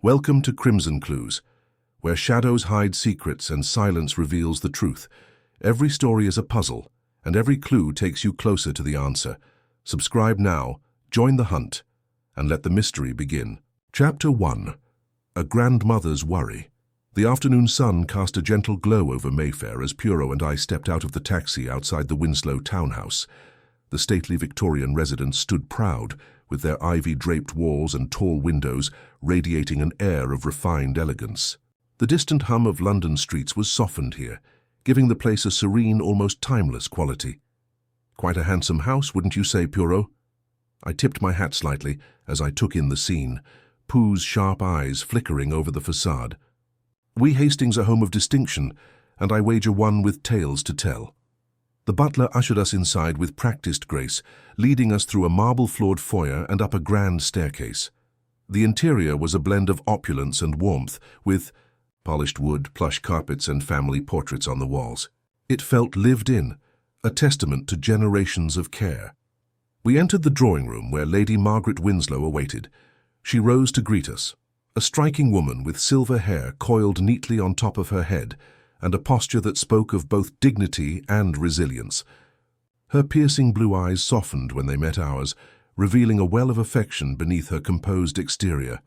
Welcome to Crimson Clues, where shadows hide secrets and silence reveals the truth. Every story is a puzzle, and every clue takes you closer to the answer. Subscribe now, join the hunt, and let the mystery begin. Chapter 1. A Grandmother's Worry. The afternoon sun cast a gentle glow over Mayfair as Poirot and I stepped out of the taxi outside the Winslow townhouse. The stately Victorian residence stood proud, with their ivy-draped walls and tall windows radiating an air of refined elegance. The distant hum of London streets was softened here, giving the place a serene, almost timeless quality. Quite a handsome house, wouldn't you say, Poirot? I tipped my hat slightly as I took in the scene, Pooh's sharp eyes flickering over the facade. We Hastings are home of distinction, and I wager one with tales to tell. The butler ushered us inside with practiced grace, leading us through a marble-floored foyer and up a grand staircase. The interior was a blend of opulence and warmth, with polished wood, plush carpets, and family portraits on the walls. It felt lived in, a testament to generations of care. We entered the drawing room where Lady Margaret Winslow awaited. She rose to greet us, a striking woman with silver hair coiled neatly on top of her head, and a posture that spoke of both dignity and resilience. Her piercing blue eyes softened when they met ours, revealing a well of affection beneath her composed exterior.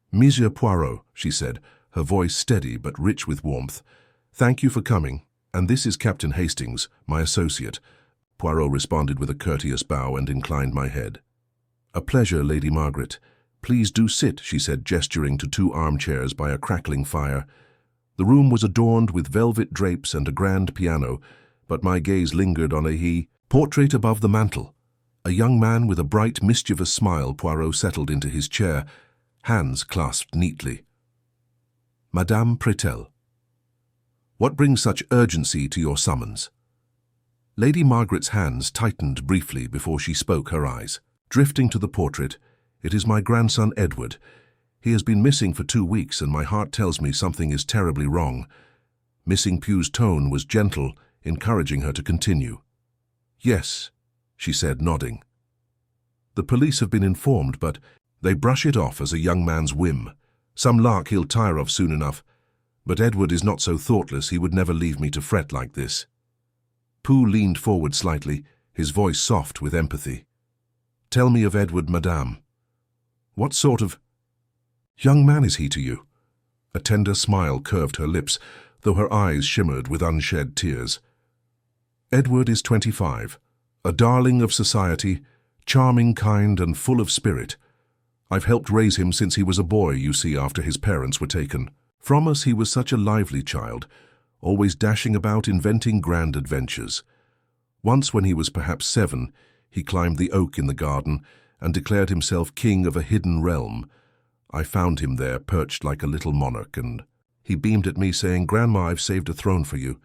"Monsieur Poirot," she said, her voice steady but rich with warmth. "Thank you for coming, and this is Captain Hastings, my associate." Poirot responded with a courteous bow and inclined my head. "A pleasure, Lady Margaret. Please do sit," she said, gesturing to two armchairs by a crackling fire. The room was adorned with velvet drapes and a grand piano, but my gaze lingered on a portrait above the mantel. A young man with a bright, mischievous smile. Poirot settled into his chair, hands clasped neatly. "Madame Pretel, what brings such urgency to your summons?" Lady Margaret's hands tightened briefly before she spoke, her eyes drifting to the portrait. "It is my grandson Edward. He has been missing for 2 weeks, and my heart tells me something is terribly wrong." Missing Pugh's tone was gentle, encouraging her to continue. "Yes," she said, nodding. "The police have been informed, but they brush it off as a young man's whim. Some lark he'll tire of soon enough. But Edward is not so thoughtless. He would never leave me to fret like this." Pugh leaned forward slightly, his voice soft with empathy. "Tell me of Edward, madame. What sort of young man is he to you?" A tender smile curved her lips, though her eyes shimmered with unshed tears. "Edward is 25, a darling of society, charming, kind, and full of spirit. I've helped raise him since he was a boy, you see, after his parents were taken. From us he was such a lively child, always dashing about inventing grand adventures. Once, when he was perhaps 7, he climbed the oak in the garden and declared himself king of a hidden realm. I found him there, perched like a little monarch, and he beamed at me, saying, 'Grandma, I've saved a throne for you.'"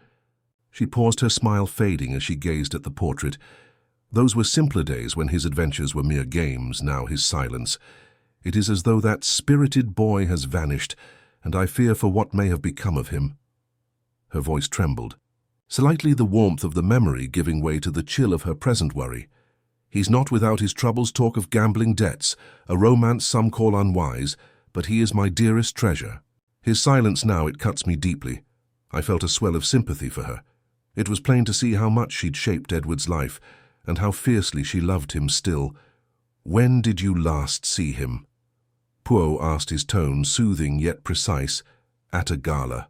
She paused, her smile fading as she gazed at the portrait. Those were simpler days when his adventures were mere games, now his silence. It is as though that spirited boy has vanished, and I fear for what may have become of him. Her voice trembled, slightly, the warmth of the memory giving way to the chill of her present worry. "He's not without his troubles, talk of gambling debts, a romance some call unwise, but he is my dearest treasure." His silence now, it cuts me deeply. I felt a swell of sympathy for her. It was plain to see how much she'd shaped Edward's life, and how fiercely she loved him still. "When did you last see him?" Poirot asked, his tone soothing yet precise. "At a gala."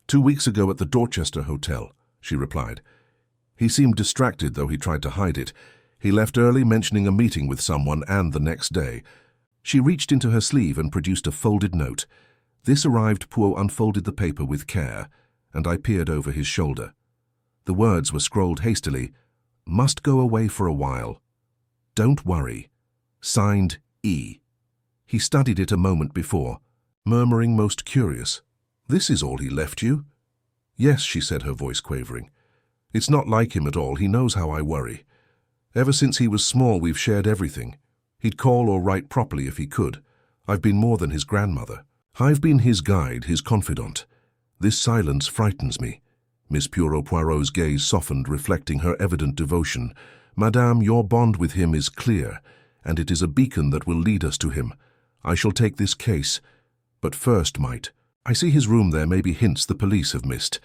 2 weeks ago at the Dorchester Hotel," she replied. "He seemed distracted, though he tried to hide it. He left early, mentioning a meeting with someone, and the next day." She reached into her sleeve and produced a folded note. This arrived. Poirot unfolded the paper with care, and I peered over his shoulder. The words were scrawled hastily. "Must go away for a while. Don't worry. Signed, E." He studied it a moment before, murmuring, most curious, "This is all he left you?" "Yes," she said, her voice quavering. "It's not like him at all. He knows how I worry. Ever since he was small, we've shared everything. He'd call or write properly if he could. I've been more than his grandmother. I've been his guide, his confidant. This silence frightens me." Miss Poirot's gaze softened, reflecting her evident devotion. "Madame, your bond with him is clear, and it is a beacon that will lead us to him. I shall take this case. But first, might. I see his room there may be hints the police have missed.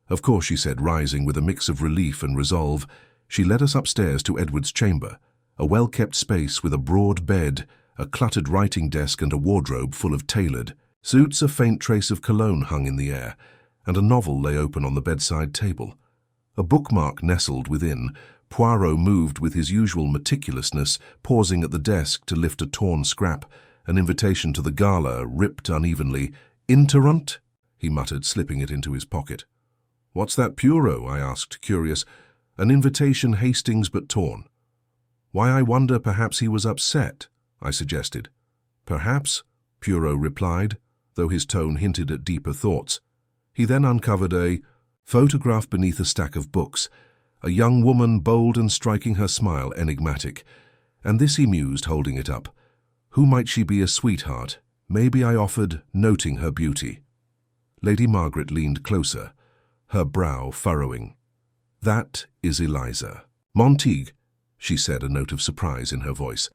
Of course, she said, rising with a mix of relief and resolve. She led us upstairs to Edward's chamber, a well-kept space with a broad bed, a cluttered writing desk and a wardrobe full of tailored suits. A faint trace of cologne hung in the air, and a novel lay open on the bedside table. A bookmark nestled within. Poirot moved with his usual meticulousness, pausing at the desk to lift a torn scrap, an invitation to the gala, ripped unevenly. "Interrunt?" he muttered, slipping it into his pocket. "What's that, Poirot?" I asked, curious. "An invitation, Hastings, but torn." "Why, I wonder, perhaps he was upset," I suggested. "Perhaps," Poirot replied, though his tone hinted at deeper thoughts. He then uncovered a photograph beneath a stack of books, a young woman, bold and striking, her smile enigmatic. And this, he mused, holding it up. Who might she be? A sweetheart? Maybe, I offered, noting her beauty. Lady Margaret leaned closer, her brow furrowing. "That is Eliza Montague," she said, a note of surprise in her voice.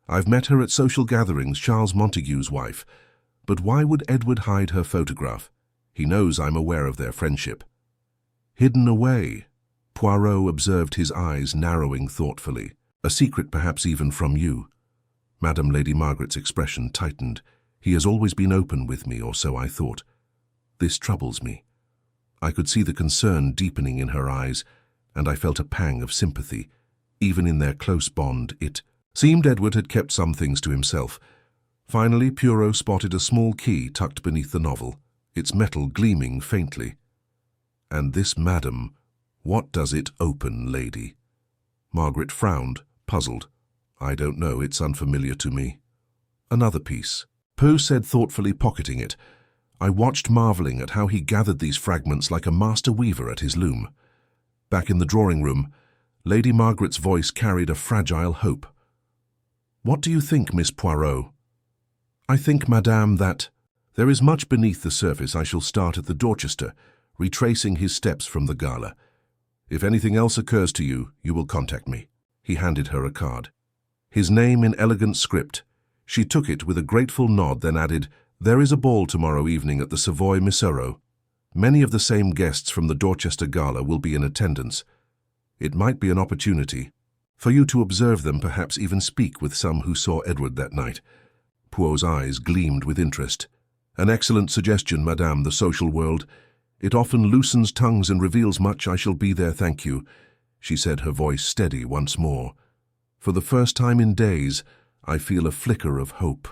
"I've met her at social gatherings, Charles Montague's wife. But why would Edward hide her photograph? He knows I'm aware of their friendship." "Hidden away," Poirot observed, his eyes narrowing thoughtfully. "A secret, perhaps even from you." Madame Lady Margaret's expression tightened. "He has always been open with me, or so I thought. This troubles me." I could see the concern deepening in her eyes, and I felt a pang of sympathy. Even in their close bond, it seemed Edward had kept some things to himself. Finally, Poirot spotted a small key tucked beneath the novel, its metal gleaming faintly. "And this, madam, what does it open, lady?" Margaret frowned, puzzled. "I don't know, it's unfamiliar to me." "Another piece," Poe said thoughtfully, pocketing it. I watched, marveling at how he gathered these fragments like a master weaver at his loom. Back in the drawing room, Lady Margaret's voice carried a fragile hope. "What do you think, Miss Poirot?" "I think, madame, that there is much beneath the surface. I shall start at the Dorchester, retracing his steps from the gala. If anything else occurs to you, you will contact me." He handed her a card. His name in elegant script. She took it with a grateful nod, then added, "There is a ball tomorrow evening at the Savoy Misero. Many of the same guests from the Dorchester Gala will be in attendance. It might be an opportunity for you to observe them, perhaps even speak with some who saw Edward that night." Poirot's eyes gleamed with interest. "An excellent suggestion, madame. The social world. It often loosens tongues and reveals much. I shall be there, thank you," she said, her voice steady once more. "For the first time in days, I feel a flicker of hope."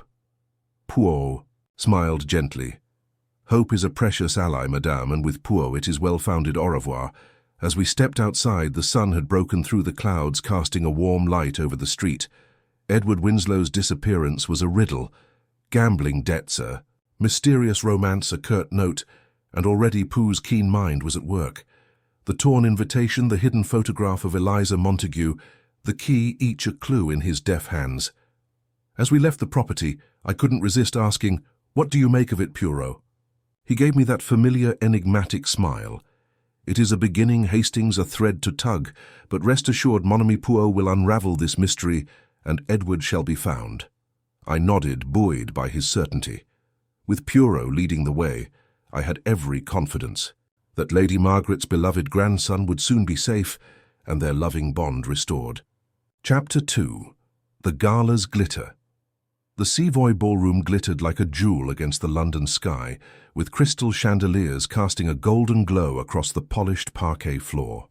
Poirot smiled gently. "Hope is a precious ally, madame, and with Poirot it is well-founded. Au revoir." As we stepped outside, the sun had broken through the clouds, casting a warm light over the street. Edward Winslow's disappearance was a riddle. Gambling debts, a mysterious romance, a curt note, and already Pooh's keen mind was at work. The torn invitation, the hidden photograph of Eliza Montague, the key, each a clue in his deft hands. As we left the property, I couldn't resist asking, "What do you make of it, Poirot?" He gave me that familiar, enigmatic smile. "It is a beginning, Hastings, a thread to tug, but rest assured mon ami Poirot will unravel this mystery, and Edward shall be found." I nodded, buoyed by his certainty. With Poirot leading the way, I had every confidence that Lady Margaret's beloved grandson would soon be safe and their loving bond restored. Chapter 2. The Gala's Glitter. The Savoy ballroom glittered like a jewel against the London sky, with crystal chandeliers casting a golden glow across the polished parquet floor.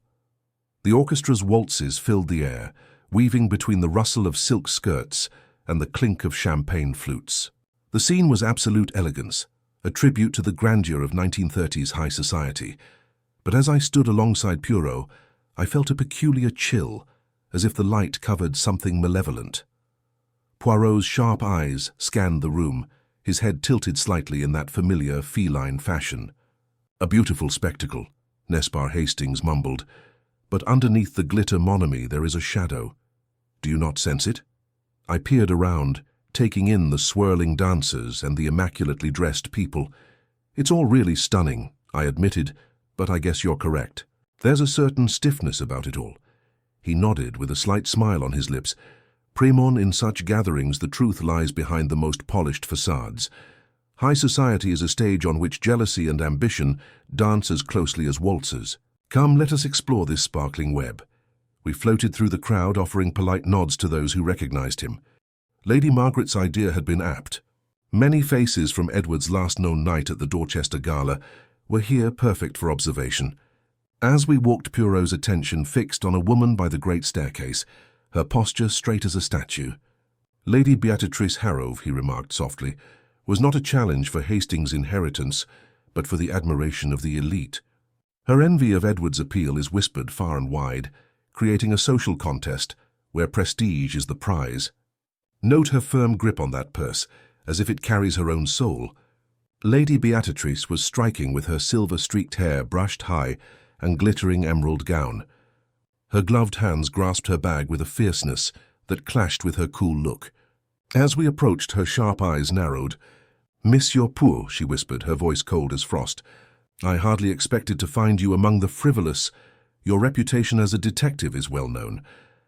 The orchestra's waltzes filled the air, weaving between the rustle of silk skirts and the clink of champagne flutes. The scene was absolute elegance, a tribute to the grandeur of 1930s high society. But as I stood alongside Poirot, I felt a peculiar chill, as if the light covered something malevolent. Poirot's sharp eyes scanned the room, his head tilted slightly in that familiar feline fashion. "A beautiful spectacle," Nespar Hastings mumbled, "but underneath the glitter, mon ami, there is a shadow. Do you not sense it?" I peered around, taking in the swirling dancers and the immaculately dressed people. "It's all really stunning," I admitted, "but I guess you're correct. There's a certain stiffness about it all." He nodded with a slight smile on his lips. "Primon, in such gatherings the truth lies behind the most polished facades. High society is a stage on which jealousy and ambition dance as closely as waltzers. Come, let us explore this sparkling web. We floated through the crowd, offering polite nods to those who recognized him. Lady Margaret's idea had been apt. Many faces from Edward's last known night at the Dorchester Gala were here, perfect for observation. As we walked, Poirot's attention fixed on a woman by the great staircase, her posture straight as a statue. Lady Beatrice Harrove, he remarked softly, was not a challenge for Hastings' inheritance, but for the admiration of the elite. Her envy of Edward's appeal is whispered far and wide, creating a social contest where prestige is the prize. Note her firm grip on that purse, as if it carries her own soul. Lady Beatrice was striking with her silver-streaked hair brushed high and glittering emerald gown. Her gloved hands grasped her bag with a fierceness that clashed with her cool look. As we approached, her sharp eyes narrowed. "Monsieur Poirot," she whispered, her voice cold as frost, "I hardly expected to find you among the frivolous. Your reputation as a detective is well known,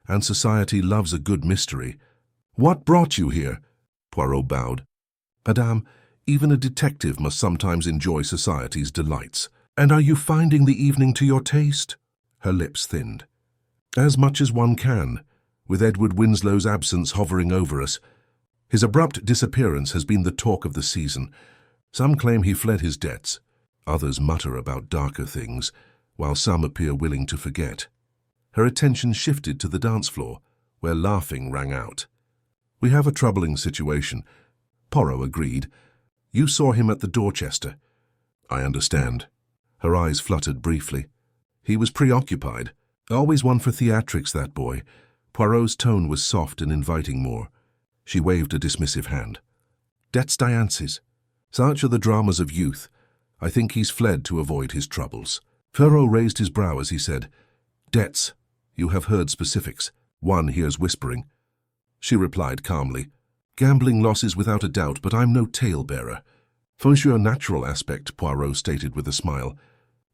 and society loves a good mystery. What brought you here?" Poirot bowed. "Madame, even a detective must sometimes enjoy society's delights. And are you finding the evening to your taste?" Her lips thinned. "As much as one can, with Edward Winslow's absence hovering over us. His abrupt disappearance has been the talk of the season. Some claim he fled his debts. Others mutter about darker things, while some appear willing to forget." Her attention shifted to the dance floor, where laughing rang out. "We have a troubling situation," Poirot agreed. "You saw him at the Dorchester." "I understand." Her eyes fluttered briefly. "He was preoccupied. Always one for theatrics, that boy." Poirot's tone was soft and inviting more. She waved a dismissive hand. "Debts Diances. Such are the dramas of youth. I think he's fled to avoid his troubles." Poirot raised his brow as he said, "Debts. You have heard specifics. One hears whispering." She replied calmly, "Gambling losses without a doubt, but I'm no tale-bearer." "For your natural aspect," Poirot stated with a smile.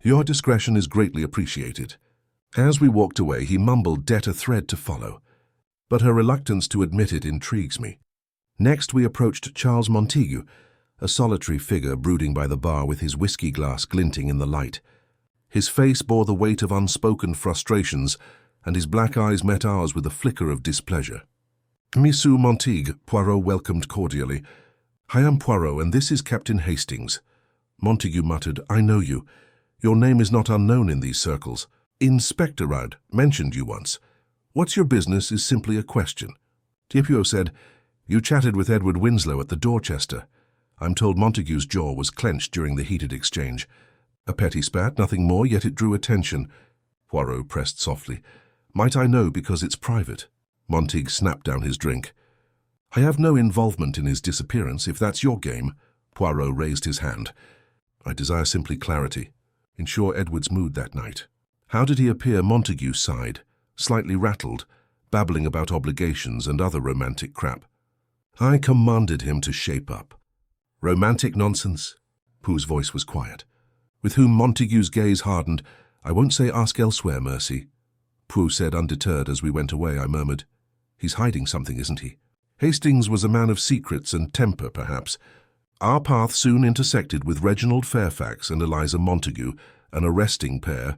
"Your discretion is greatly appreciated." As we walked away, he mumbled debt a thread to follow, but her reluctance to admit it intrigues me. Next we approached Charles Montague, a solitary figure brooding by the bar with his whiskey glass glinting in the light. His face bore the weight of unspoken frustrations, and his black eyes met ours with a flicker of displeasure. "Monsieur Montague," Poirot welcomed cordially. "I am Poirot, and this is Captain Hastings." Montague muttered, "I know you. Your name is not unknown in these circles. Inspector Rudd mentioned you once. What's your business is simply a question." Poirot said, "You chatted with Edward Winslow at the Dorchester." I'm told Montague's jaw was clenched during the heated exchange. A petty spat, nothing more, yet it drew attention. Poirot pressed softly. "Might I know because it's private?" Montague snapped down his drink. "I have no involvement in his disappearance, if that's your game." Poirot raised his hand. "I desire simply clarity. Ensure Edward's mood that night." "How did he appear?" Montague sighed, slightly rattled, babbling about obligations and other romantic crap. "I commanded him to shape up." "Romantic nonsense?" Pooh's voice was quiet. With whom Montague's gaze hardened. "I won't say ask elsewhere, Mercy." Pooh said undeterred as we went away. I murmured, "He's hiding something, isn't he?" Hastings was a man of secrets and temper, perhaps. Our path soon intersected with Reginald Fairfax and Eliza Montague, an arresting pair.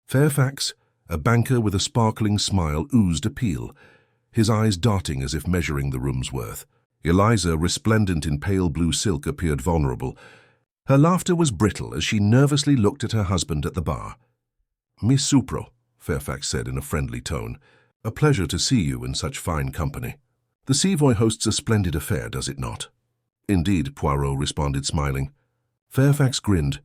Fairfax, a banker with a sparkling smile, oozed appeal, his eyes darting as if measuring the room's worth. Eliza, resplendent in pale blue silk, appeared vulnerable. Her laughter was brittle as she nervously looked at her husband at the bar. "Miss Supro," Fairfax said in a friendly tone, "a pleasure to see you in such fine company. The Savoy hosts a splendid affair, does it not?" "Indeed," Poirot responded, smiling. Fairfax grinned.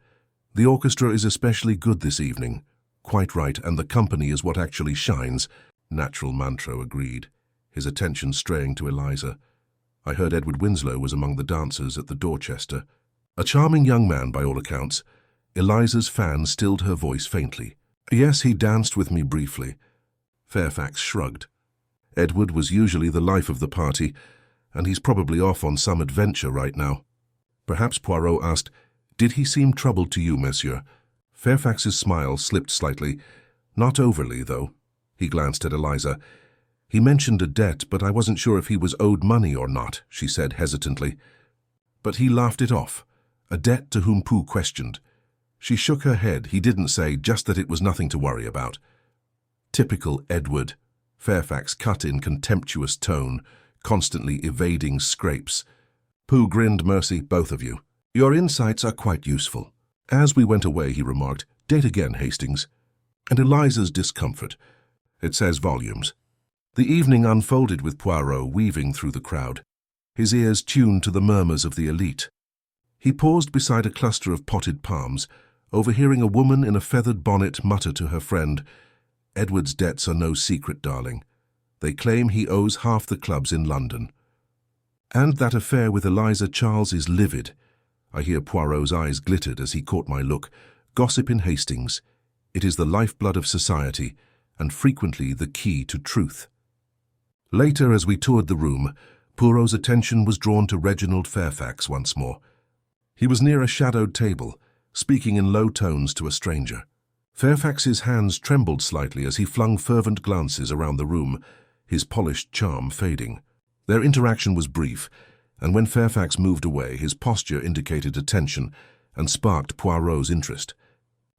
"The orchestra is especially good this evening." "Quite right, and the company is what actually shines," Natural Mantro agreed, his attention straying to Eliza. "I heard Edward Winslow was among the dancers at the Dorchester. A charming young man, by all accounts." Eliza's fan stilled her voice faintly. "Yes, he danced with me briefly." Fairfax shrugged. "Edward was usually the life of the party, and he's probably off on some adventure right now." Perhaps Poirot asked, "Did he seem troubled to you, monsieur?" Fairfax's smile slipped slightly. "Not overly, though." He glanced at Eliza. "He mentioned a debt, but I wasn't sure if he was owed money or not," she said hesitantly. But he laughed it off, a debt to whom Pooh questioned. She shook her head. He didn't say, just that it was nothing to worry about. Typical Edward, Fairfax cut in contemptuous tone, constantly evading scrapes. Pooh grinned. Mercy, both of you. Your insights are quite useful. As we went away, he remarked, date again, Hastings. And Eliza's discomfort. It says volumes. The evening unfolded with Poirot weaving through the crowd, his ears tuned to the murmurs of the elite. He paused beside a cluster of potted palms, overhearing a woman in a feathered bonnet mutter to her friend, Edward's debts are no secret, darling. They claim he owes half the clubs in London. And that affair with Eliza Charles is livid. I hear Poirot's eyes glittered as he caught my look. Gossip in Hastings. It is the lifeblood of society, and frequently the key to truth. Later, as we toured the room, Poirot's attention was drawn to Reginald Fairfax once more. He was near a shadowed table, speaking in low tones to a stranger. Fairfax's hands trembled slightly as he flung fervent glances around the room, his polished charm fading. Their interaction was brief, and when Fairfax moved away, his posture indicated attention and sparked Poirot's interest.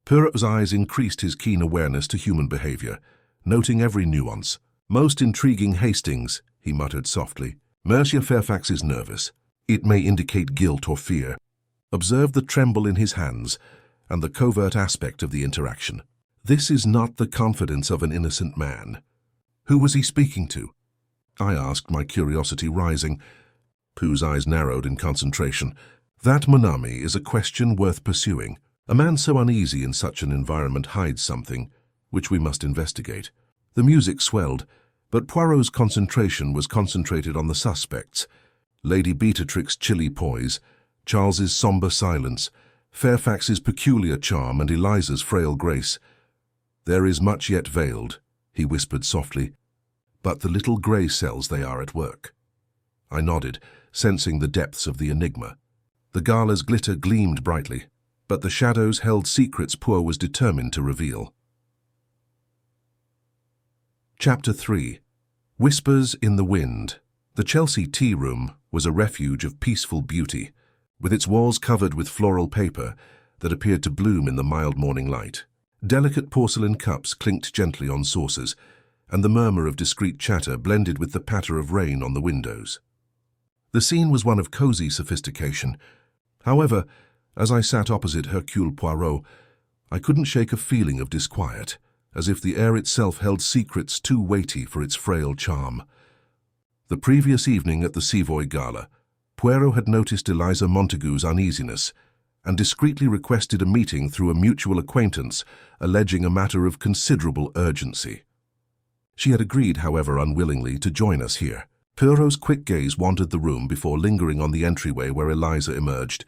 Poirot's eyes increased his keen awareness to human behavior, noting every nuance. Most intriguing, Hastings, he muttered softly. Monsieur Fairfax is nervous. It may indicate guilt or fear. Observe the tremble in his hands and the covert aspect of the interaction. This is not the confidence of an innocent man. Who was he speaking to? I asked, my curiosity rising. Pooh's eyes narrowed in concentration. That, Monami, is a question worth pursuing. A man so uneasy in such an environment hides something, which we must investigate. The music swelled, but Poirot's concentration was concentrated on the suspects. Lady Beatrix's chilly poise, Charles's sombre silence, Fairfax's peculiar charm, and Eliza's frail grace. There is much yet veiled, he whispered softly, but the little grey cells they are at work. I nodded, sensing the depths of the enigma. The gala's glitter gleamed brightly, but the shadows held secrets Poirot was determined to reveal. Chapter 3. Whispers in the Wind. The Chelsea tea room was a refuge of peaceful beauty, with its walls covered with floral paper that appeared to bloom in the mild morning light. Delicate porcelain cups clinked gently on saucers, and the murmur of discreet chatter blended with the patter of rain on the windows. The scene was one of cozy sophistication. However, as I sat opposite Hercule Poirot, I couldn't shake a feeling of disquiet, as if the air itself held secrets too weighty for its frail charm. The previous evening at the Savoy Gala, Poirot had noticed Eliza Montague's uneasiness and discreetly requested a meeting through a mutual acquaintance, alleging a matter of considerable urgency. She had agreed, however, unwillingly to join us here. Poirot's quick gaze wandered the room before lingering on the entryway where Eliza emerged,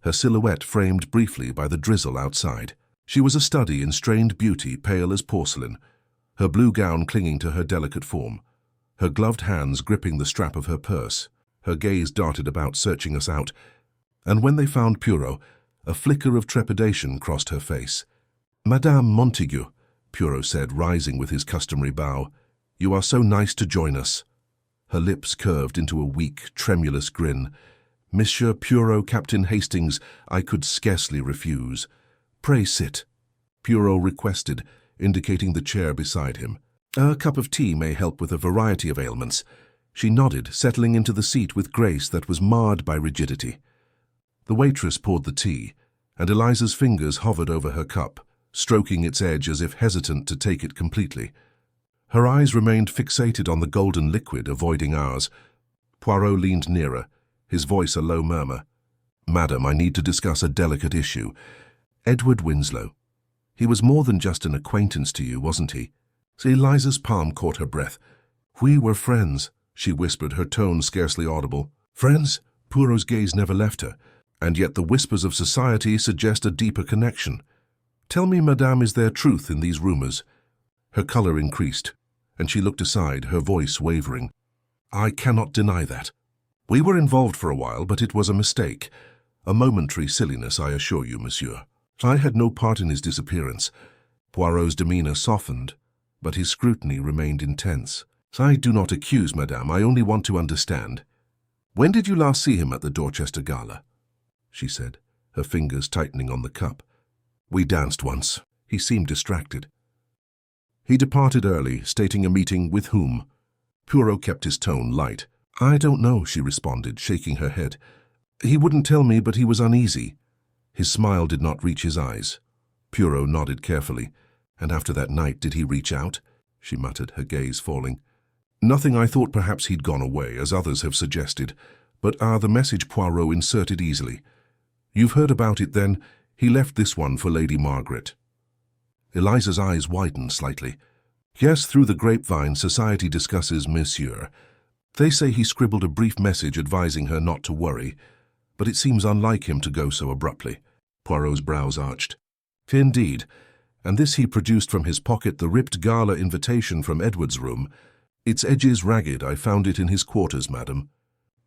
her silhouette framed briefly by the drizzle outside. She was a study in strained beauty, pale as porcelain, her blue gown clinging to her delicate form, her gloved hands gripping the strap of her purse. Her gaze darted about, searching us out, and when they found Poirot, a flicker of trepidation crossed her face. Madame Montague, Poirot said, rising with his customary bow, you are so nice to join us. Her lips curved into a weak, tremulous grin. Monsieur Poirot, Captain Hastings, I could scarcely refuse. Pray sit, Poirot requested, indicating the chair beside him. A cup of tea may help with a variety of ailments. She nodded, settling into the seat with grace that was marred by rigidity. The waitress poured the tea, and Eliza's fingers hovered over her cup, stroking its edge as if hesitant to take it completely. Her eyes remained fixated on the golden liquid, avoiding ours. Poirot leaned nearer, his voice a low murmur. Madam, I need to discuss a delicate issue. Edward Winslow. He was more than just an acquaintance to you, wasn't he? Eliza's palm caught her breath. We were friends, she whispered, her tone scarcely audible. Friends? Poirot's gaze never left her, and yet the whispers of society suggest a deeper connection. Tell me, madame, is there truth in these rumors? Her color increased, and she looked aside, her voice wavering. I cannot deny that. We were involved for a while, but it was a mistake. A momentary silliness, I assure you, monsieur. I had no part in his disappearance. Poirot's demeanor softened, but his scrutiny remained intense. I do not accuse, madame, I only want to understand. "When did you last see him at the Dorchester Gala?" she said, her fingers tightening on the cup. "We danced once." He seemed distracted. He departed early, stating a meeting with whom. Poirot kept his tone light. "I don't know," she responded, shaking her head. "He wouldn't tell me, but he was uneasy." His smile did not reach his eyes. Poirot nodded carefully. "And after that night, did he reach out?" she muttered, her gaze falling. "Nothing. I thought perhaps he'd gone away, as others have suggested. But the message Poirot inserted easily. You've heard about it then? He left this one for Lady Margaret." Eliza's eyes widened slightly. "Yes, through the grapevine, society discusses Monsieur. They say he scribbled a brief message advising her not to worry, but it seems unlike him to go so abruptly." Poirot's brows arched. "Indeed. And this he produced from his pocket, the ripped gala invitation from Edward's room. Its edges ragged. I found it in his quarters, madam."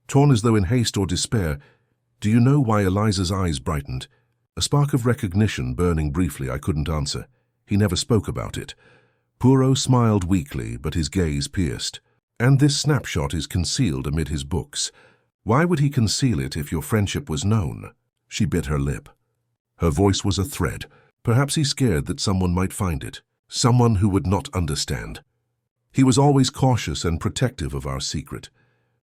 Torn as though in haste or despair. Do you know why Eliza's eyes brightened? A spark of recognition burning briefly. I couldn't answer. He never spoke about it. Poirot smiled weakly, but his gaze pierced. "And this snapshot is concealed amid his books. Why would he conceal it if your friendship was known?" She bit her lip. Her voice was a thread. Perhaps he scared that someone might find it. Someone who would not understand. "He was always cautious and protective of our secret."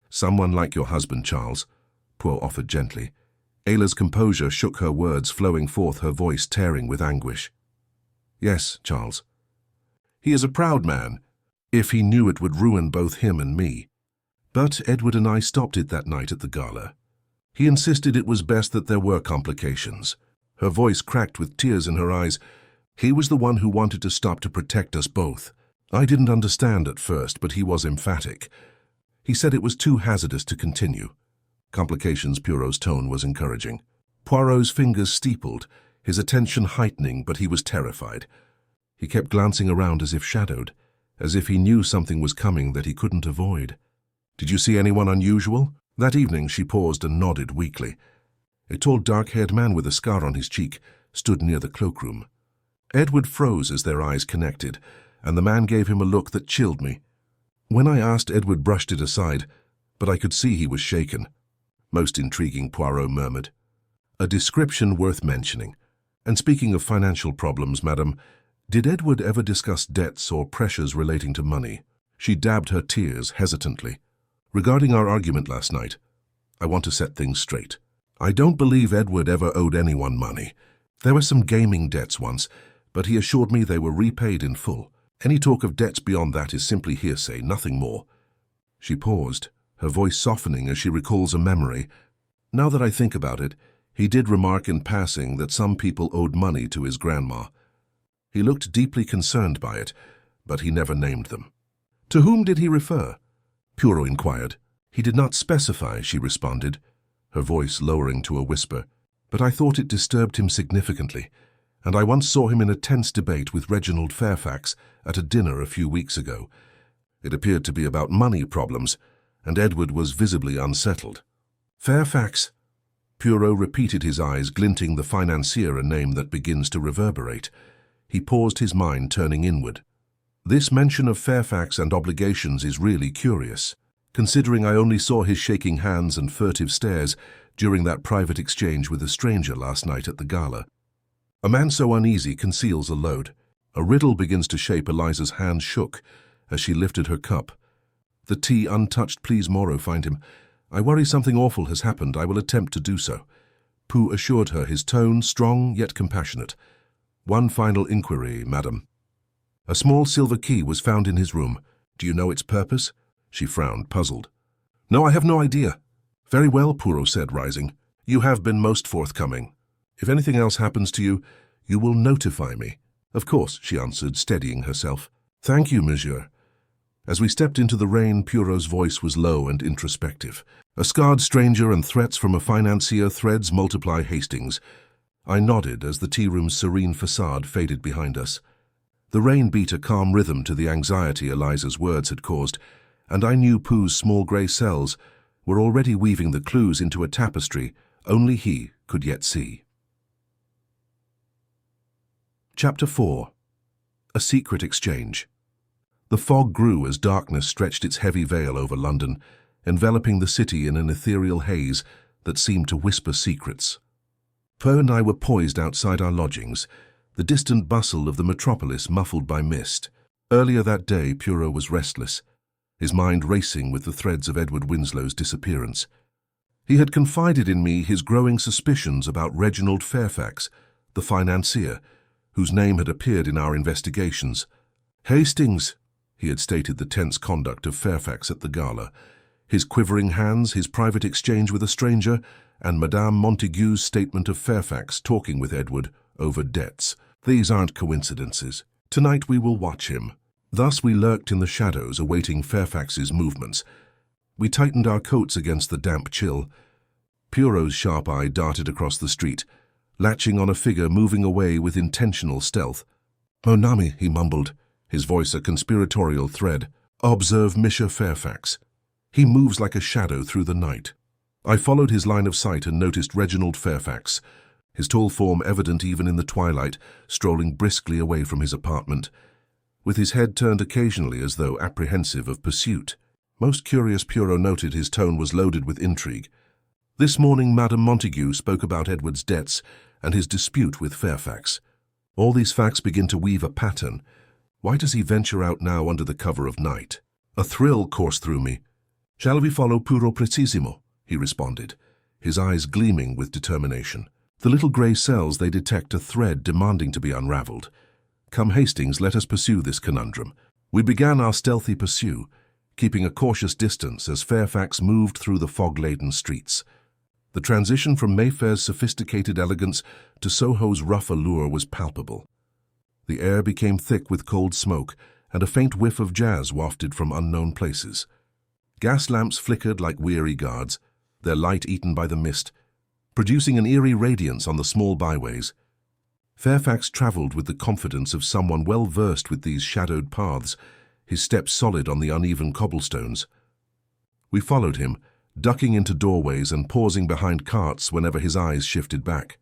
"Someone like your husband, Charles," Poirot offered gently. Ayla's composure shook her words, flowing forth, her voice tearing with anguish. "Yes, Charles. He is a proud man, if he knew it would ruin both him and me. But Edward and I stopped it that night at the gala. He insisted it was best that there were complications." Her voice cracked with tears in her eyes. "He was the one who wanted to stop to protect us both. I didn't understand at first, but he was emphatic. He said it was too hazardous to continue." Complications. Poirot's tone was encouraging. Poirot's fingers steepled, his attention heightening, but he was terrified. He kept glancing around as if shadowed, as if he knew something was coming that he couldn't avoid. "Did you see anyone unusual?" That evening she paused and nodded weakly. A tall, dark-haired man with a scar on his cheek stood near the cloakroom. Edward froze as their eyes connected, and the man gave him a look that chilled me. When I asked, Edward brushed it aside, but I could see he was shaken. "Most intriguing," Poirot murmured. "A description worth mentioning. And speaking of financial problems, madam, did Edward ever discuss debts or pressures relating to money?" She dabbed her tears hesitantly. "Regarding our argument last night, I want to set things straight. I don't believe Edward ever owed anyone money. There were some gaming debts once, but he assured me they were repaid in full. Any talk of debts beyond that is simply hearsay, nothing more." She paused, her voice softening as she recalls a memory. "Now that I think about it, he did remark in passing that some people owed money to his grandma. He looked deeply concerned by it, but he never named them." "To whom did he refer?" Poirot inquired. "He did not specify," she responded, her voice lowering to a whisper. "But I thought it disturbed him significantly, and I once saw him in a tense debate with Reginald Fairfax at a dinner a few weeks ago. It appeared to be about money problems, and Edward was visibly unsettled." "Fairfax?" Poirot repeated, his eyes glinting, the financier, a name that begins to reverberate. He paused, his mind turning inward. "This mention of Fairfax and obligations is really curious, considering I only saw his shaking hands and furtive stares during that private exchange with a stranger last night at the gala. A man so uneasy conceals a load." A riddle begins to shape. Eliza's hand shook as she lifted her cup. "The tea untouched, please, Moreau. Find him. I worry something awful has happened. I will attempt to do so." Pooh assured her, his tone strong yet compassionate. "One final inquiry, madam. A small silver key was found in his room. Do you know its purpose?" She frowned, puzzled. "No, I have no idea." "Very well," Poirot said, rising. "You have been most forthcoming. If anything else happens to you, you will notify me." "Of course," she answered, steadying herself. "Thank you, monsieur." As we stepped into the rain, Poirot's voice was low and introspective. "A scarred stranger and threats from a financier, threads multiply Hastings." I nodded as the tea room's serene facade faded behind us. The rain beat a calm rhythm to the anxiety Eliza's words had caused, and I knew Pooh's small grey cells were already weaving the clues into a tapestry only he could yet see. Chapter 4. A Secret Exchange. The fog grew as darkness stretched its heavy veil over London, enveloping the city in an ethereal haze that seemed to whisper secrets. Poe and I were poised outside our lodgings, the distant bustle of the metropolis muffled by mist. Earlier that day, Poirot was restless, his mind racing with the threads of Edward Winslow's disappearance. He had confided in me his growing suspicions about Reginald Fairfax, the financier, whose name had appeared in our investigations. "Hastings," he had stated the tense conduct of Fairfax at the gala, his quivering hands, his private exchange with a stranger, and Madame Montague's statement of Fairfax talking with Edward over debts. These aren't coincidences. Tonight we will watch him. Thus we lurked in the shadows, awaiting Fairfax's movements. We tightened our coats against the damp chill. Poirot's sharp eye darted across the street, latching on a figure moving away with intentional stealth. "Mon ami," he mumbled, his voice a conspiratorial thread. "Observe Monsieur Fairfax. He moves like a shadow through the night." I followed his line of sight and noticed Reginald Fairfax, his tall form evident even in the twilight, strolling briskly away from his apartment, with his head turned occasionally as though apprehensive of pursuit. Most curious, Poirot noted his tone was loaded with intrigue. This morning Madame Montague spoke about Edward's debts and his dispute with Fairfax. All these facts begin to weave a pattern. Why does he venture out now under the cover of night? A thrill coursed through me. "Shall we follow Puro Precisimo?" he responded, his eyes gleaming with determination. The little grey cells, they detect a thread demanding to be unravelled. "Come, Hastings, let us pursue this conundrum." We began our stealthy pursuit, keeping a cautious distance as Fairfax moved through the fog-laden streets. The transition from Mayfair's sophisticated elegance to Soho's rough allure was palpable. The air became thick with cold smoke, and a faint whiff of jazz wafted from unknown places. Gas lamps flickered like weary guards, their light eaten by the mist, producing an eerie radiance on the small byways. Fairfax travelled with the confidence of someone well versed with these shadowed paths, his steps solid on the uneven cobblestones. We followed him, ducking into doorways and pausing behind carts whenever his eyes shifted back.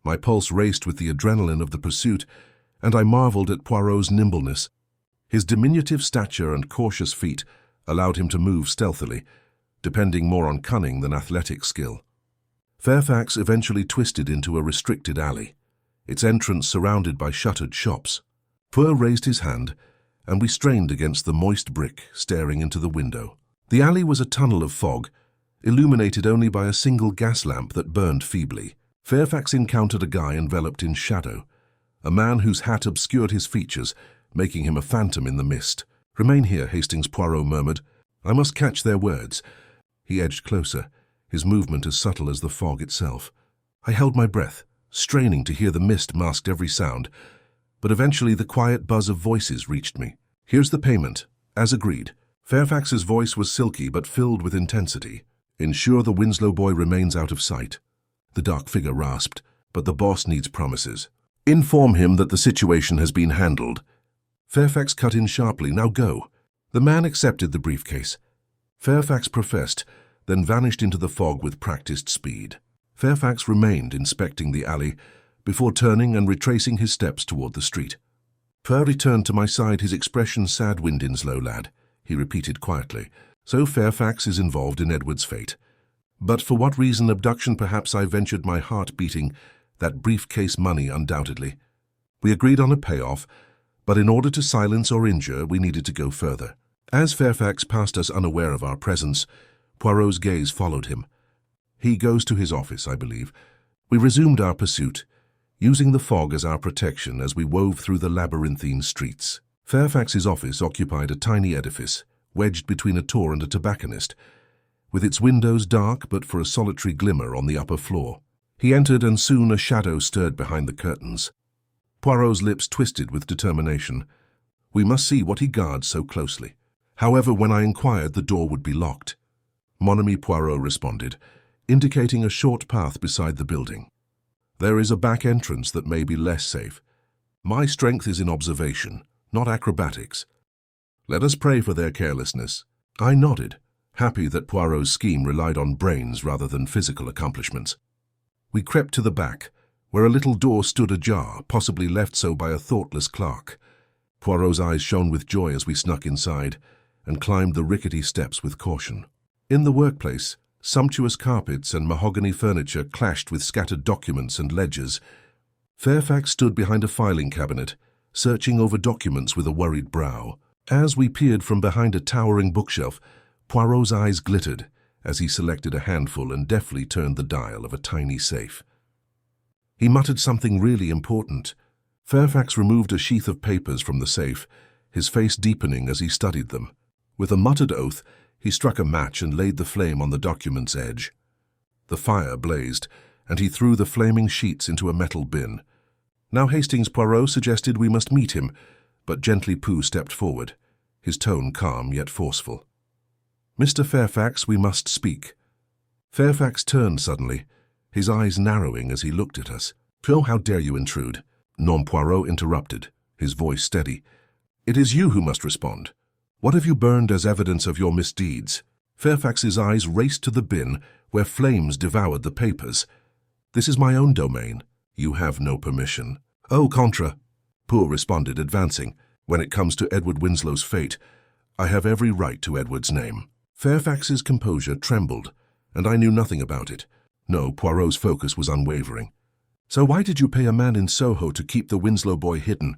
My pulse raced with the adrenaline of the pursuit, and I marvelled at Poirot's nimbleness. His diminutive stature and cautious feet allowed him to move stealthily, depending more on cunning than athletic skill. Fairfax eventually twisted into a restricted alley, its entrance surrounded by shuttered shops. Poirot raised his hand, and we strained against the moist brick, staring into the window. The alley was a tunnel of fog, illuminated only by a single gas lamp that burned feebly. Fairfax encountered a guy enveloped in shadow, a man whose hat obscured his features, making him a phantom in the mist. "Remain here," Hastings, Poirot murmured. "I must catch their words." He edged closer, his movement as subtle as the fog itself. I held my breath, straining to hear the mist masked every sound, but eventually the quiet buzz of voices reached me. "Here's the payment, as agreed." Fairfax's voice was silky but filled with intensity. "Ensure the Winslow boy remains out of sight." The dark figure rasped, "But the boss needs promises." "Inform him that the situation has been handled." Fairfax cut in sharply. "Now go." The man accepted the briefcase. Fairfax professed, then vanished into the fog with practiced speed. Fairfax remained inspecting the alley before turning and retracing his steps toward the street. "Per returned to my side, his expression sad. Winslow, lad," he repeated quietly. "So Fairfax is involved in Edward's fate. But for what reason? Abduction, perhaps. I ventured, my heart beating. That briefcase money, undoubtedly. We agreed on a payoff, but in order to silence or injure, we needed to go further." As Fairfax passed us unaware of our presence, Poirot's gaze followed him. "He goes to his office, I believe." We resumed our pursuit, using the fog as our protection as we wove through the labyrinthine streets. Fairfax's office occupied a tiny edifice, wedged between a Tor and a tobacconist, with its windows dark but for a solitary glimmer on the upper floor. He entered, and soon a shadow stirred behind the curtains. Poirot's lips twisted with determination. We must see what he guards so closely. However, when I inquired, the door would be locked. "Mon ami," Poirot responded, indicating a short path beside the building. "There is a back entrance that may be less safe. My strength is in observation, not acrobatics. Let us pray for their carelessness." I nodded, happy that Poirot's scheme relied on brains rather than physical accomplishments. We crept to the back, where a little door stood ajar, possibly left so by a thoughtless clerk. Poirot's eyes shone with joy as we snuck inside and climbed the rickety steps with caution. In the workplace, sumptuous carpets and mahogany furniture clashed with scattered documents and ledgers. Fairfax stood behind a filing cabinet, searching over documents with a worried brow. As we peered from behind a towering bookshelf, Poirot's eyes glittered as he selected a handful and deftly turned the dial of a tiny safe. He muttered something really important. Fairfax removed a sheath of papers from the safe, his face deepening as he studied them. With a muttered oath, he struck a match and laid the flame on the document's edge. The fire blazed, and he threw the flaming sheets into a metal bin. Now Hastings Poirot suggested we must meet him, but gently Pooh stepped forward, his tone calm yet forceful. "Mr. Fairfax, we must speak." Fairfax turned suddenly, his eyes narrowing as he looked at us. "Oh, how dare you intrude?" Poirot interrupted, his voice steady. "It is you who must respond. What have you burned as evidence of your misdeeds?" Fairfax's eyes raced to the bin where flames devoured the papers. "This is my own domain. You have no permission." "Au contraire," Pooh responded, advancing. "When it comes to Edward Winslow's fate, I have every right to Edward's name." Fairfax's composure trembled, and I knew nothing about it. No, Poirot's focus was unwavering. "So why did you pay a man in Soho to keep the Winslow boy hidden?"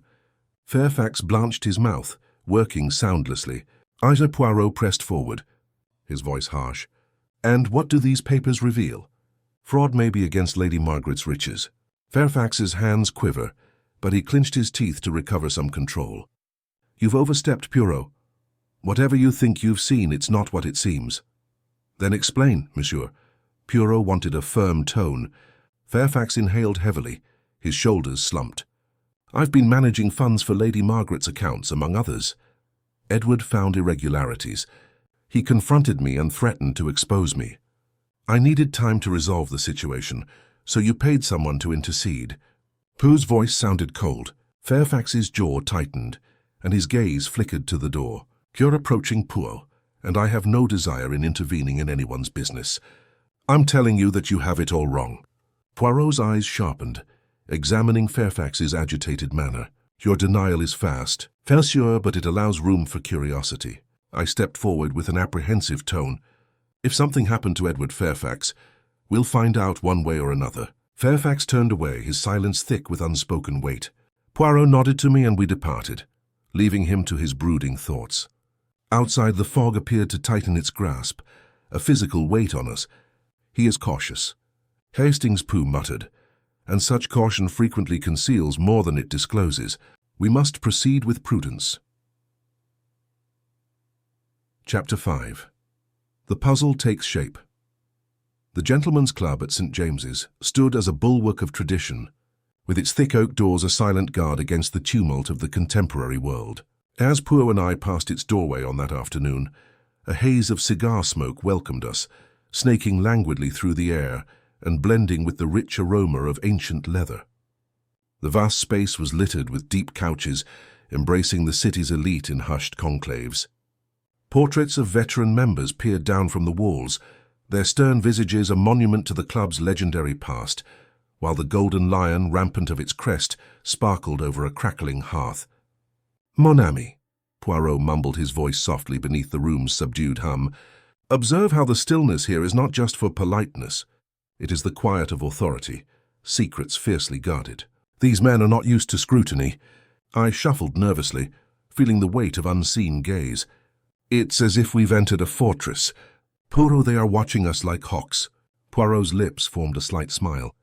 Fairfax blanched his mouth, working soundlessly. Ida Poirot pressed forward, his voice harsh. "And what do these papers reveal?" "Fraud may be against Lady Margaret's riches." Fairfax's hands quiver, but he clinched his teeth to recover some control. "You've overstepped, Poirot. Whatever you think you've seen, it's not what it seems." "Then explain, monsieur." Poirot wanted a firm tone. Fairfax inhaled heavily, his shoulders slumped. "I've been managing funds for Lady Margaret's accounts, among others. Edward found irregularities. He confronted me and threatened to expose me. I needed time to resolve the situation, so you paid someone to intercede." Pooh's voice sounded cold. Fairfax's jaw tightened, and his gaze flickered to the door. "You're approaching Pooh, and I have no desire in intervening in anyone's business. I'm telling you that you have it all wrong." Poirot's eyes sharpened, examining Fairfax's agitated manner. "Your denial is fast, monsieur, but it allows room for curiosity." I stepped forward with an apprehensive tone. "If something happened to Edward Fairfax, we'll find out one way or another." Fairfax turned away, his silence thick with unspoken weight. Poirot nodded to me and we departed, leaving him to his brooding thoughts. Outside, the fog appeared to tighten its grasp, a physical weight on us. "He is cautious," Hastings Pooh muttered, "and such caution frequently conceals more than it discloses. We must proceed with prudence." Chapter 5. The puzzle takes shape. The Gentlemen's Club at St. James's stood as a bulwark of tradition, with its thick oak doors a silent guard against the tumult of the contemporary world. As Pooh and I passed its doorway on that afternoon, a haze of cigar smoke welcomed us, snaking languidly through the air and blending with the rich aroma of ancient leather. The vast space was littered with deep couches, embracing the city's elite in hushed conclaves. Portraits of veteran members peered down from the walls, their stern visages a monument to the club's legendary past, while the golden lion, rampant of its crest, sparkled over a crackling hearth. "Mon ami," Poirot mumbled, his voice softly beneath the room's subdued hum, "observe how the stillness here is not just for politeness. It is the quiet of authority, secrets fiercely guarded. These men are not used to scrutiny." I shuffled nervously, feeling the weight of unseen gaze. "It's as if we've entered a fortress. Poirot, they are watching us like hawks." Poirot's lips formed a slight smile.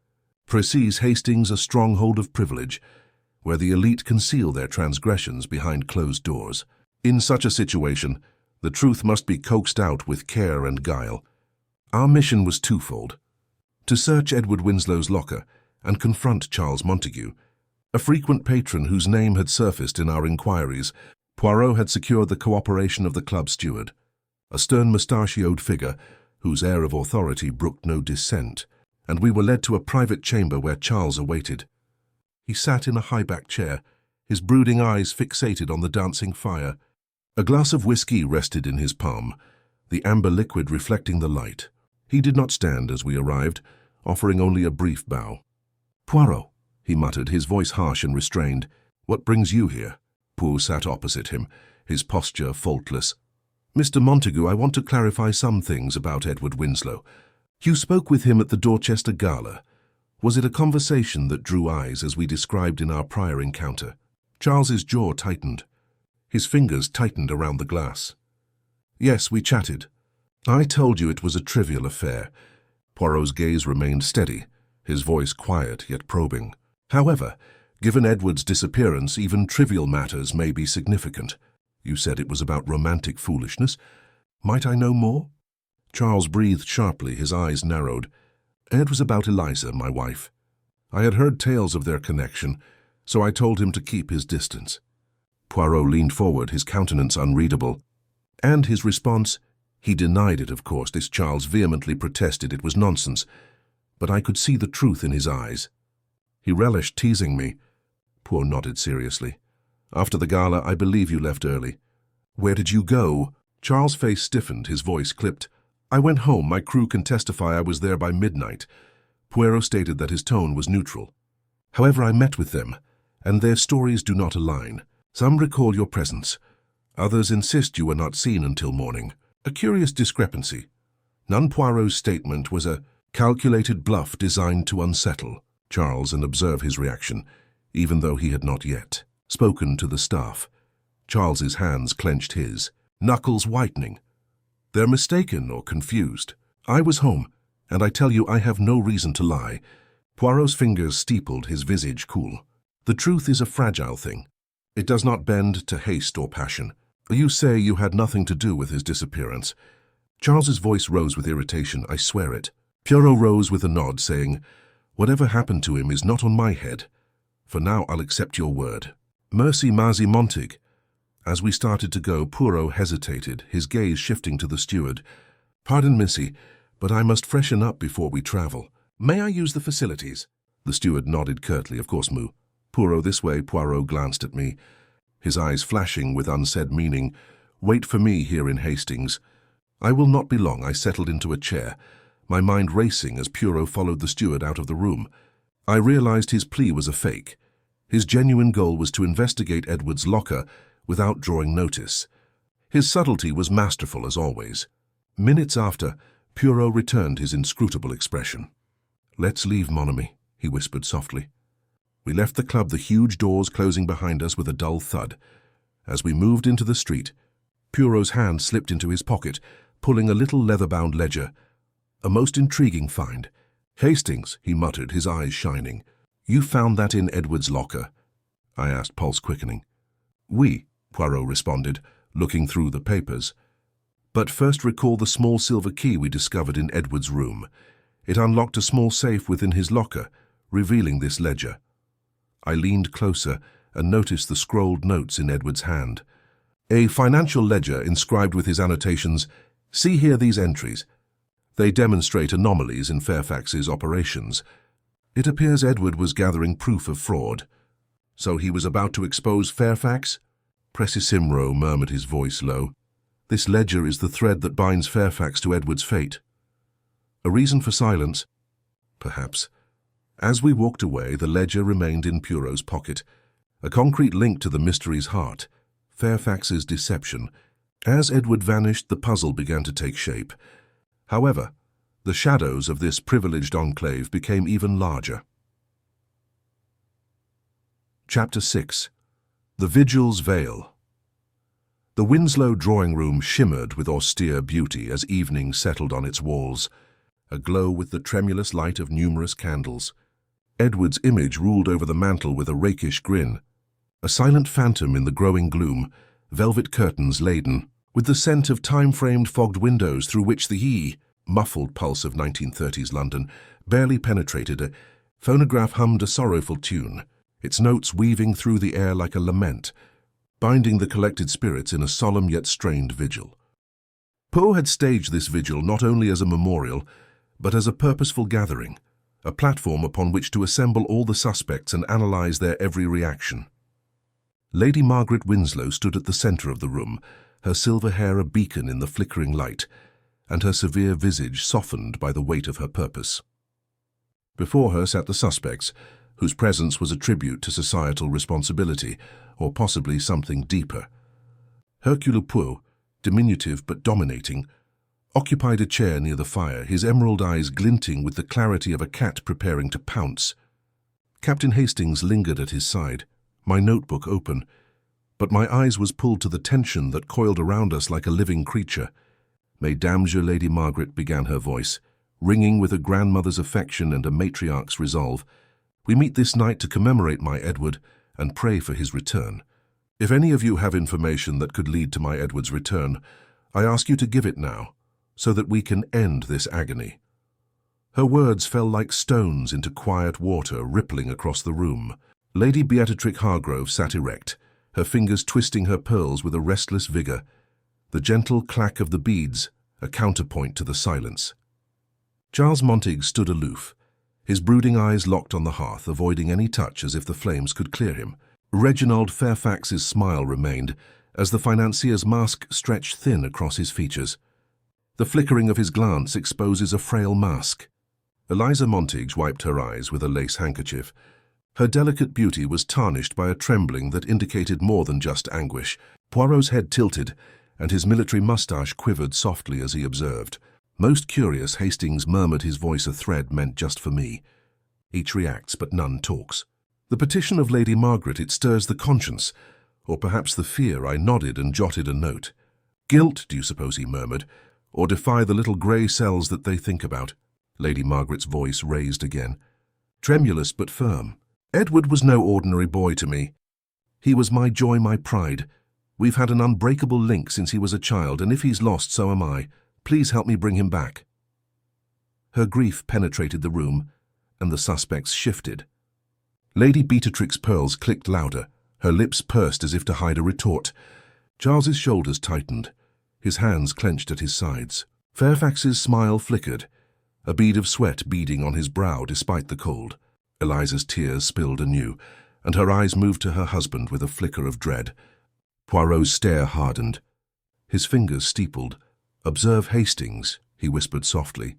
"Precis, Hastings, a stronghold of privilege, where the elite conceal their transgressions behind closed doors. In such a situation, the truth must be coaxed out with care and guile. Our mission was twofold: to search Edward Winslow's locker and confront Charles Montague, a frequent patron whose name had surfaced in our inquiries. Poirot had secured the cooperation of the club steward, a stern mustachioed figure whose air of authority brooked no dissent, and we were led to a private chamber where Charles awaited. He sat in a high-backed chair, his brooding eyes fixated on the dancing fire. A glass of whiskey rested in his palm, the amber liquid reflecting the light. He did not stand as we arrived, offering only a brief bow. "Poirot," he muttered, his voice harsh and restrained. "What brings you here?" Pooh sat opposite him, his posture faultless. Mr. Montague, I want to clarify some things about Edward Winslow. You spoke with him at the Dorchester Gala. Was it a conversation that drew eyes as we described in our prior encounter? Charles's jaw tightened. His fingers tightened around the glass. Yes, we chatted. I told you it was a trivial affair. Poirot's gaze remained steady, his voice quiet yet probing. However, given Edward's disappearance, even trivial matters may be significant. You said it was about romantic foolishness. Might I know more? Charles breathed sharply, his eyes narrowed. It was about Eliza, my wife. I had heard tales of their connection, so I told him to keep his distance. Poirot leaned forward, his countenance unreadable. And his response? He denied it, of course. This Charles vehemently protested it was nonsense. But I could see the truth in his eyes. He relished teasing me. Poirot nodded seriously. After the gala, I believe you left early. Where did you go? Charles' face stiffened, his voice clipped. I went home. My crew can testify I was there by midnight. Poirot stated that his tone was neutral. However, I met with them, and their stories do not align. Some recall your presence. Others insist you were not seen until morning. A curious discrepancy. None. Poirot's statement was a calculated bluff designed to unsettle Charles and observe his reaction, even though he had not yet spoken to the staff. Charles's hands clenched, his knuckles whitening. They're mistaken or confused. I was home, and I tell you I have no reason to lie. Poirot's fingers steepled, his visage cool. The truth is a fragile thing. It does not bend to haste or passion. You say you had nothing to do with his disappearance. Charles's voice rose with irritation. I swear it. Poirot rose with a nod, saying, Whatever happened to him is not on my head. For now I'll accept your word. Mercy, Mazie Montague. As we started to go, Poirot hesitated, his gaze shifting to the steward. Pardon, Missy, but I must freshen up before we travel. May I use the facilities? The steward nodded curtly. Of course, Moo. Poirot, this way. Poirot glanced at me, his eyes flashing with unsaid meaning. Wait for me here in Hastings. I will not be long. I settled into a chair, my mind racing as Poirot followed the steward out of the room. I realized his plea was a fake. His genuine goal was to investigate Edward's locker without drawing notice. His subtlety was masterful as always. Minutes after, Poirot returned his inscrutable expression. Let's leave, mon ami, he whispered softly. We left the club, the huge doors closing behind us with a dull thud. As we moved into the street, Poirot's hand slipped into his pocket, pulling a little leather-bound ledger. A most intriguing find. Hastings, he muttered, his eyes shining. You found that in Edward's locker? I asked, pulse quickening. Oui, Poirot responded, looking through the papers. But first recall the small silver key we discovered in Edward's room. It unlocked a small safe within his locker, revealing this ledger. I leaned closer and noticed the scrolled notes in Edward's hand. A financial ledger inscribed with his annotations. See here these entries. They demonstrate anomalies in Fairfax's operations. It appears Edward was gathering proof of fraud. So he was about to expose Fairfax? Precisimro, murmured, his voice low. This ledger is the thread that binds Fairfax to Edward's fate. A reason for silence? Perhaps. As we walked away, the ledger remained in Poirot's pocket, a concrete link to the mystery's heart, Fairfax's deception. As Edward vanished, the puzzle began to take shape. However, the shadows of this privileged enclave became even larger. Chapter 6. The Vigil's Veil. The Winslow drawing-room shimmered with austere beauty as evening settled on its walls, aglow with the tremulous light of numerous candles. Edward's image ruled over the mantel with a rakish grin, a silent phantom in the growing gloom, velvet curtains laden with the scent of time-framed fogged windows through which the muffled pulse of 1930s London barely penetrated. A phonograph hummed a sorrowful tune, its notes weaving through the air like a lament, binding the collected spirits in a solemn yet strained vigil. Poe had staged this vigil not only as a memorial, but as a purposeful gathering, a platform upon which to assemble all the suspects and analyze their every reaction. Lady Margaret Winslow stood at the center of the room, her silver hair a beacon in the flickering light, and her severe visage softened by the weight of her purpose. Before her sat the suspects, whose presence was a tribute to societal responsibility, or possibly something deeper. Hercule Poirot, diminutive but dominating, occupied a chair near the fire, his emerald eyes glinting with the clarity of a cat preparing to pounce. Captain Hastings lingered at his side, my notebook open, but my eyes was pulled to the tension that coiled around us like a living creature. Mesdames, Lady Margaret, began her voice, ringing with a grandmother's affection and a matriarch's resolve. We meet this night to commemorate my Edward and pray for his return. If any of you have information that could lead to my Edward's return, I ask you to give it now, so that we can end this agony. Her words fell like stones into quiet water rippling across the room. Lady Beatrix Hargrove sat erect, her fingers twisting her pearls with a restless vigor, the gentle clack of the beads a counterpoint to the silence. Charles Montague stood aloof, his brooding eyes locked on the hearth, avoiding any touch as if the flames could clear him. Reginald Fairfax's smile remained as the financier's mask stretched thin across his features. The flickering of his glance exposes a frail mask. Eliza Montague wiped her eyes with a lace handkerchief. Her delicate beauty was tarnished by a trembling that indicated more than just anguish. Poirot's head tilted, and his military moustache quivered softly as he observed. Most curious, Hastings murmured, his voice a thread meant just for me. Each reacts, but none talks. The petition of Lady Margaret, it stirs the conscience, or perhaps the fear. I nodded and jotted a note. Guilt, do you suppose, he murmured, or defy the little grey cells that they think about? Lady Margaret's voice raised again, tremulous but firm. Edward was no ordinary boy to me. He was my joy, my pride. We've had an unbreakable link since he was a child, and if he's lost, so am I. Please help me bring him back. Her grief penetrated the room, and the suspects shifted. Lady Beatrix's pearls clicked louder, her lips pursed as if to hide a retort. Charles's shoulders tightened, his hands clenched at his sides. Fairfax's smile flickered, a bead of sweat beading on his brow despite the cold. Eliza's tears spilled anew, and her eyes moved to her husband with a flicker of dread. Poirot's stare hardened. His fingers steepled. Observe Hastings, he whispered softly.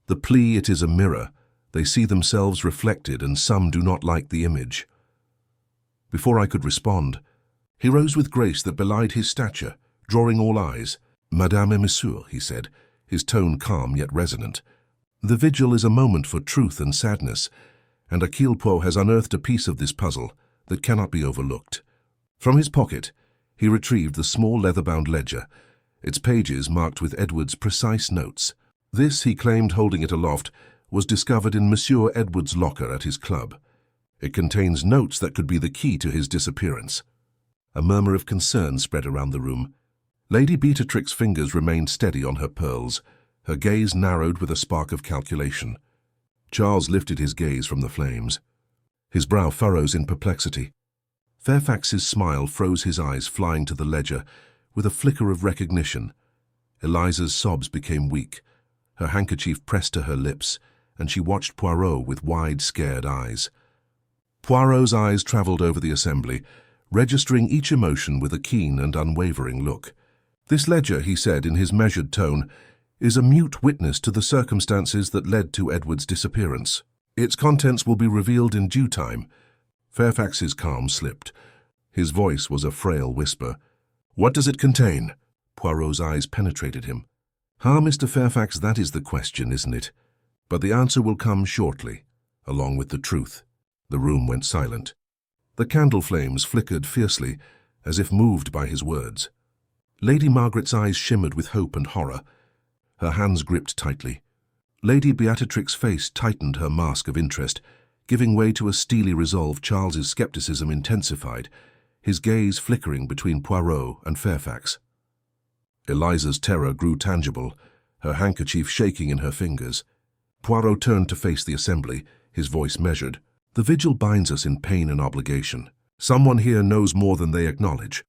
The plea, it is a mirror. They see themselves reflected, and some do not like the image. Before I could respond, he rose with grace that belied his stature, drawing all eyes. Madame et Monsieur, he said, his tone calm yet resonant. The vigil is a moment for truth and sadness, and Hercule Poirot has unearthed a piece of this puzzle that cannot be overlooked. From his pocket, he retrieved the small leather-bound ledger, its pages marked with Edward's precise notes. This, he claimed, holding it aloft, was discovered in Monsieur Edward's locker at his club. It contains notes that could be the key to his disappearance. A murmur of concern spread around the room. Lady Beatrix's fingers remained steady on her pearls, her gaze narrowed with a spark of calculation. Charles lifted his gaze from the flames, his brow furrows in perplexity. Fairfax's smile froze, his eyes flying to the ledger with a flicker of recognition. Eliza's sobs became weak, her handkerchief pressed to her lips, and she watched Poirot with wide, scared eyes. Poirot's eyes travelled over the assembly, registering each emotion with a keen and unwavering look. This ledger, he said in his measured tone, is a mute witness to the circumstances that led to Edward's disappearance. Its contents will be revealed in due time. Fairfax's calm slipped. His voice was a frail whisper. What does it contain? Poirot's eyes penetrated him. Mr. Fairfax, that is the question, isn't it? But the answer will come shortly, along with the truth. The room went silent. The candle flames flickered fiercely, as if moved by his words. Lady Margaret's eyes shimmered with hope and horror. Her hands gripped tightly. Lady Beatrix's face tightened, her mask of interest, giving way to a steely resolve. Charles's skepticism intensified, his gaze flickering between Poirot and Fairfax. Eliza's terror grew tangible, her handkerchief shaking in her fingers. Poirot turned to face the assembly, his voice measured. The vigil binds us in pain and obligation. Someone here knows more than they acknowledge.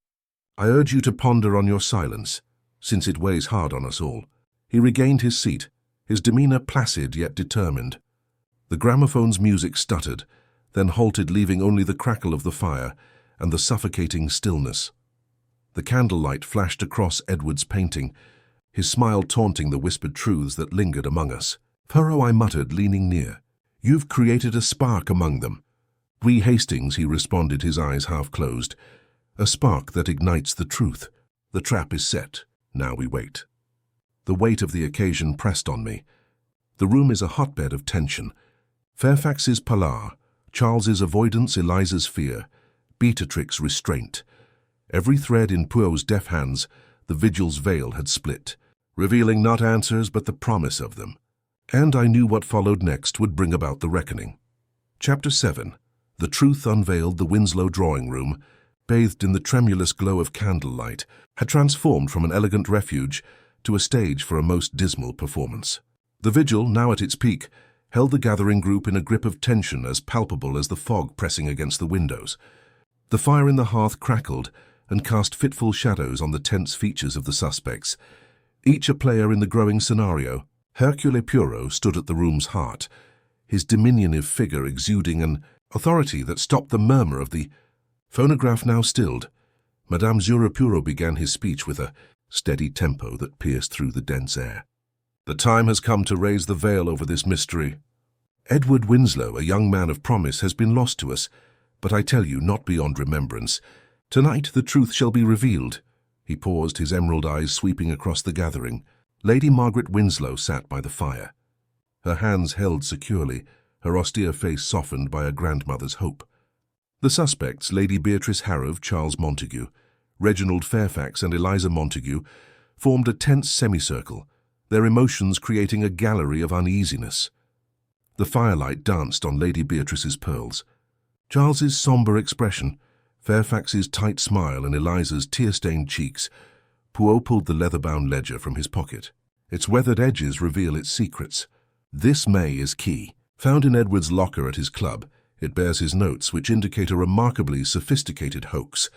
I urge you to ponder on your silence, since it weighs hard on us all. He regained his seat, his demeanor placid yet determined. The gramophone's music stuttered, then halted, leaving only the crackle of the fire and the suffocating stillness. The candlelight flashed across Edward's painting, his smile taunting the whispered truths that lingered among us. Poirot, I muttered, leaning near. You've created a spark among them. We Hastings, he responded, his eyes half closed. A spark that ignites the truth. The trap is set. Now we wait. The weight of the occasion pressed on me. The room is a hotbed of tension. Fairfax's pallor, Charles's avoidance, Eliza's fear, Beatrix's restraint. Every thread in Poirot's deft hands, the vigil's veil had split, revealing not answers but the promise of them. And I knew what followed next would bring about the reckoning. Chapter 7. The truth unveiled. The Winslow drawing room, bathed in the tremulous glow of candlelight, had transformed from an elegant refuge to a stage for a most dismal performance. The vigil, now at its peak, held the gathering group in a grip of tension as palpable as the fog pressing against the windows. The fire in the hearth crackled and cast fitful shadows on the tense features of the suspects. Each a player in the growing scenario, Hercule Poirot stood at the room's heart, his diminutive figure exuding an authority that stopped the murmur of the phonograph now stilled. Madame Poirot began his speech with a steady tempo that pierced through the dense air. The time has come to raise the veil over this mystery. Edward Winslow, a young man of promise, has been lost to us, but I tell you, not beyond remembrance. Tonight the truth shall be revealed. He paused, his emerald eyes sweeping across the gathering. Lady Margaret Winslow sat by the fire, her hands held securely, her austere face softened by a grandmother's hope. The suspects, Lady Beatrice Harrowve, Charles Montague, Reginald Fairfax and Eliza Montague, formed a tense semicircle, their emotions creating a gallery of uneasiness. The firelight danced on Lady Beatrice's pearls. Charles's sombre expression, Fairfax's tight smile and Eliza's tear-stained cheeks. Poirot pulled the leather-bound ledger from his pocket. Its weathered edges reveal its secrets. This May is key. Found in Edward's locker at his club, it bears his notes, which indicate a remarkably sophisticated hoax,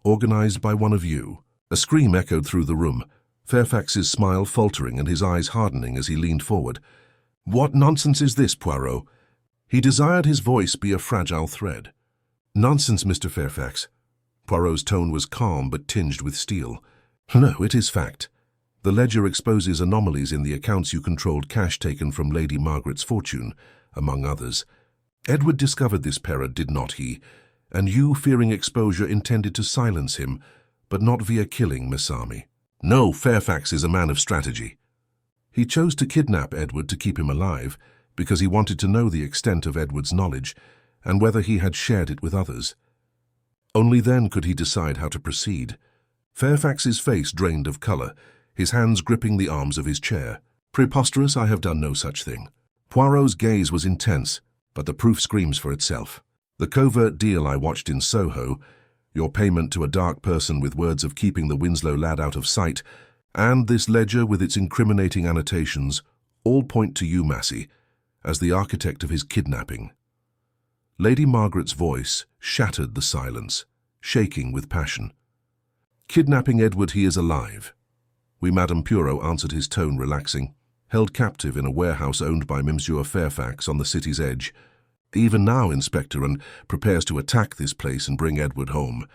organized by one of you. A scream echoed through the room, Fairfax's smile faltering and his eyes hardening as he leaned forward. "What nonsense is this, Poirot?" He desired his voice be a fragile thread. "Nonsense, Mr. Fairfax." Poirot's tone was calm but tinged with steel. "No, it is fact. The ledger exposes anomalies in the accounts you controlled, cash taken from Lady Margaret's fortune, among others. Edward discovered this error, did not he? And you, fearing exposure, intended to silence him, but not via killing Miss Army. No, Fairfax is a man of strategy. He chose to kidnap Edward to keep him alive, because he wanted to know the extent of Edward's knowledge and whether he had shared it with others. Only then could he decide how to proceed. Fairfax's face drained of color, his hands gripping the arms of his chair. "Preposterous, I have done no such thing." Poirot's gaze was intense, but the proof screams for itself. The covert deal I watched in Soho, your payment to a dark person with words of keeping the Winslow lad out of sight, and this ledger with its incriminating annotations, all point to you, Massey, as the architect of his kidnapping. Lady Margaret's voice shattered the silence, shaking with passion. "Kidnapping Edward, he is alive." "We, Madame." Poirot answered, his tone relaxing. "Held captive in a warehouse owned by Monsieur Fairfax on the city's edge. Even now, Inspector, and prepares to attack this place and bring Edward home."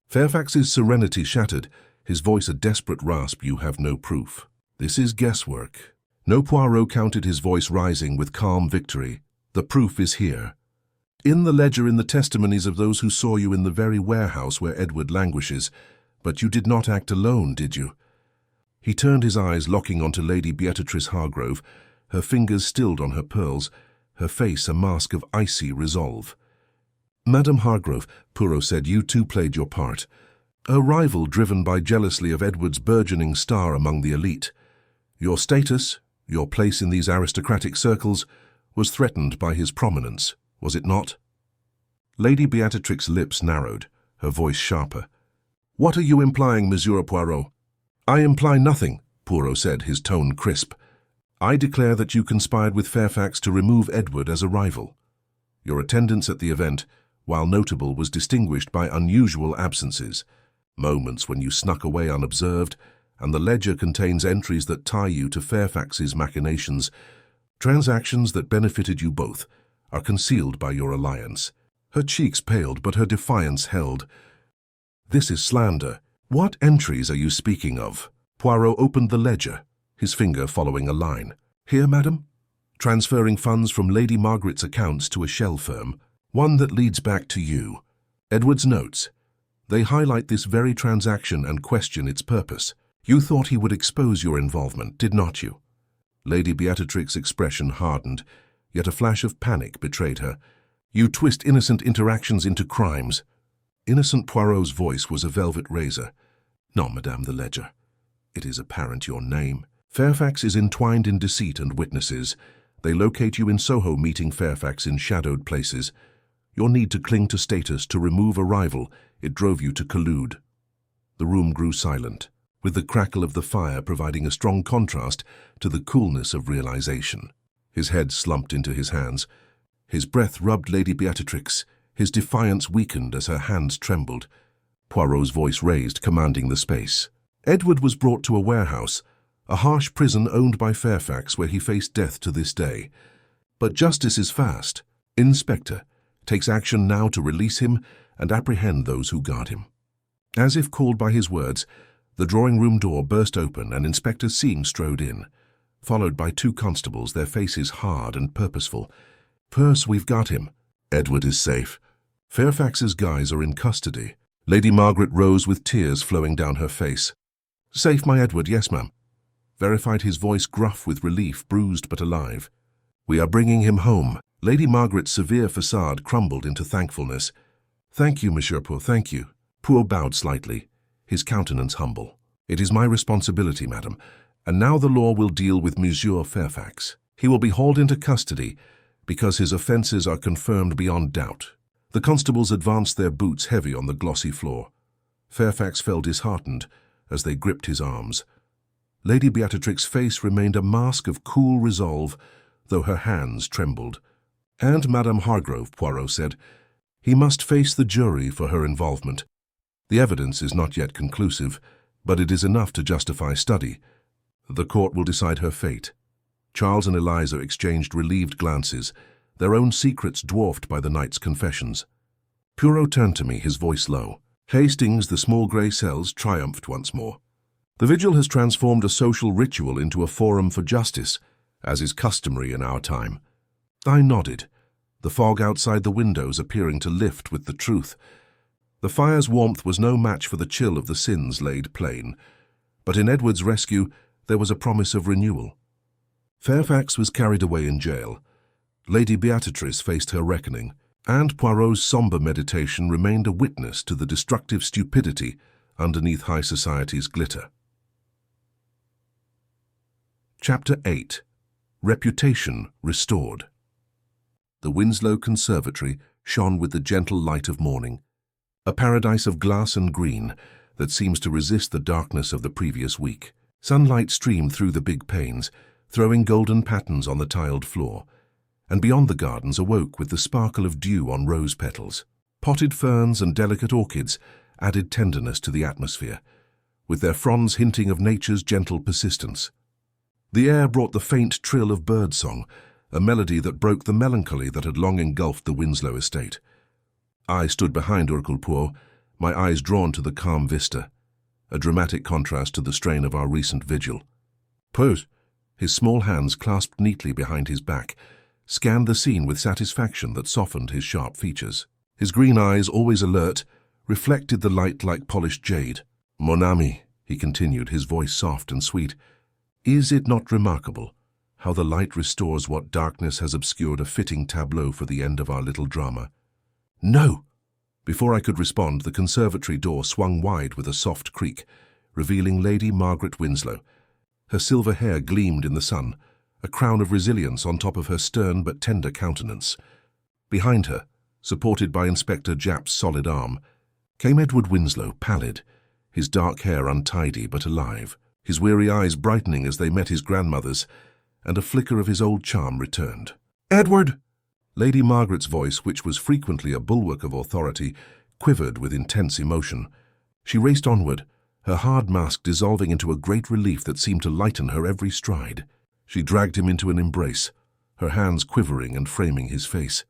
Fairfax's serenity shattered, his voice a desperate rasp. "You have no proof. This is guesswork." No, Poirot counted, his voice rising with calm victory. "The proof is here. In the ledger, in the testimonies of those who saw you in the very warehouse where Edward languishes. But you did not act alone, did you?" He turned his eyes, locking onto Lady Beatrice Hargrove, her fingers stilled on her pearls, her face a mask of icy resolve. "Madame Hargrove," Poirot said, "you too played your part. A rival driven by jealousy of Edward's burgeoning star among the elite. Your status, your place in these aristocratic circles, was threatened by his prominence, was it not?" Lady Beatrix's lips narrowed, her voice sharper. "What are you implying, Monsieur Poirot?" "I imply nothing," Poirot said, his tone crisp. "I declare that you conspired with Fairfax to remove Edward as a rival. Your attendance at the event, while notable, was distinguished by unusual absences, moments when you snuck away unobserved, and the ledger contains entries that tie you to Fairfax's machinations. Transactions that benefited you both are concealed by your alliance." Her cheeks paled, but her defiance held. "This is slander. What entries are you speaking of?" Poirot opened the ledger, his finger following a line. "Here, madam? Transferring funds from Lady Margaret's accounts to a shell firm, one that leads back to you. Edward's notes. They highlight this very transaction and question its purpose. You thought he would expose your involvement, did not you? Lady Beatrix's expression hardened, yet a flash of panic betrayed her. You twist innocent interactions into crimes. Innocent Poirot's voice was a velvet razor. No, Madame the Ledger. It is apparent your name. Fairfax is entwined in deceit and witnesses. They locate you in Soho, meeting Fairfax in shadowed places. Your need to cling to status, to remove a rival, it drove you to collude. The room grew silent, with the crackle of the fire providing a strong contrast to the coolness of realization. His head slumped into his hands. His breath rubbed Lady Beatrix. His defiance weakened as her hands trembled. Poirot's voice raised, commanding the space. Edward was brought to a warehouse, a harsh prison owned by Fairfax where he faced death to this day. But justice is fast. Inspector takes action now to release him and apprehend those who guard him. As if called by his words, the drawing-room door burst open and Inspector Singh strode in, followed by 2 constables, their faces hard and purposeful. Perce, we've got him. Edward is safe. Fairfax's guys are in custody. Lady Margaret rose with tears flowing down her face. Safe, my Edward, yes, ma'am. Verified, his voice gruff with relief, bruised but alive. We are bringing him home. Lady Margaret's severe facade crumbled into thankfulness. Thank you, Monsieur Poirot, thank you. Poirot bowed slightly, his countenance humble. It is my responsibility, madam, and now the law will deal with Monsieur Fairfax. He will be hauled into custody because his offences are confirmed beyond doubt. The constables advanced, their boots heavy on the glossy floor. Fairfax fell disheartened as they gripped his arms. Lady Beatrix's face remained a mask of cool resolve, though her hands trembled. And Madame Hargrove, Poirot said, he must face the jury for her involvement. The evidence is not yet conclusive, but it is enough to justify study. The court will decide her fate. Charles and Eliza exchanged relieved glances, their own secrets dwarfed by the night's confessions. Poirot turned to me, his voice low. Hastings, the small grey cells, triumphed once more. The vigil has transformed a social ritual into a forum for justice, as is customary in our time. I nodded, the fog outside the windows appearing to lift with the truth. The fire's warmth was no match for the chill of the sins laid plain, but in Edward's rescue there was a promise of renewal. Fairfax was carried away in jail. Lady Beatrix faced her reckoning, and Poirot's sombre meditation remained a witness to the destructive stupidity underneath high society's glitter. Chapter 8. Reputation Restored. The Winslow Conservatory shone with the gentle light of morning, a paradise of glass and green that seems to resist the darkness of the previous week. Sunlight streamed through the big panes, throwing golden patterns on the tiled floor, and beyond the gardens awoke with the sparkle of dew on rose petals. Potted ferns and delicate orchids added tenderness to the atmosphere, with their fronds hinting of nature's gentle persistence. The air brought the faint trill of birdsong, a melody that broke the melancholy that had long engulfed the Winslow estate. I stood behind Hercule Poirot, my eyes drawn to the calm vista, a dramatic contrast to the strain of our recent vigil. Poirot, his small hands clasped neatly behind his back, scanned the scene with satisfaction that softened his sharp features. His green eyes, always alert, reflected the light like polished jade. Mon ami, he continued, his voice soft and sweet, is it not remarkable how the light restores what darkness has obscured, a fitting tableau for the end of our little drama? No! Before I could respond, the conservatory door swung wide with a soft creak, revealing Lady Margaret Winslow. Her silver hair gleamed in the sun, a crown of resilience on top of her stern but tender countenance. Behind her, supported by Inspector Japp's solid arm, came Edward Winslow, pallid, his dark hair untidy but alive, his weary eyes brightening as they met his grandmother's, and a flicker of his old charm returned. Edward! Lady Margaret's voice, which was frequently a bulwark of authority, quivered with intense emotion. She raced onward, her hard mask dissolving into a great relief that seemed to lighten her every stride. She dragged him into an embrace, her hands quivering and framing his face.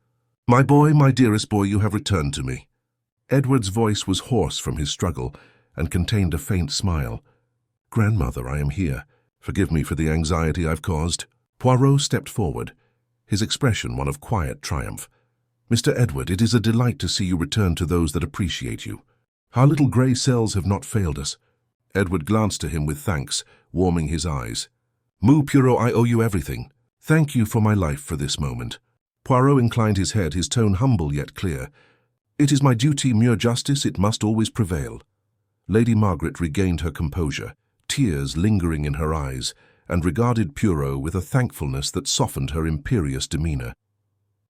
My boy, my dearest boy, you have returned to me. Edward's voice was hoarse from his struggle and contained a faint smile. Grandmother, I am here. Forgive me for the anxiety I've caused. Poirot stepped forward, his expression one of quiet triumph. Mr. Edward, it is a delight to see you return to those that appreciate you. Our little grey cells have not failed us. Edward glanced to him with thanks, warming his eyes. Poirot, I owe you everything. Thank you for my life for this moment. Poirot inclined his head, his tone humble yet clear. It is my duty, mere justice, it must always prevail. Lady Margaret regained her composure, tears lingering in her eyes, and regarded Poirot with a thankfulness that softened her imperious demeanour.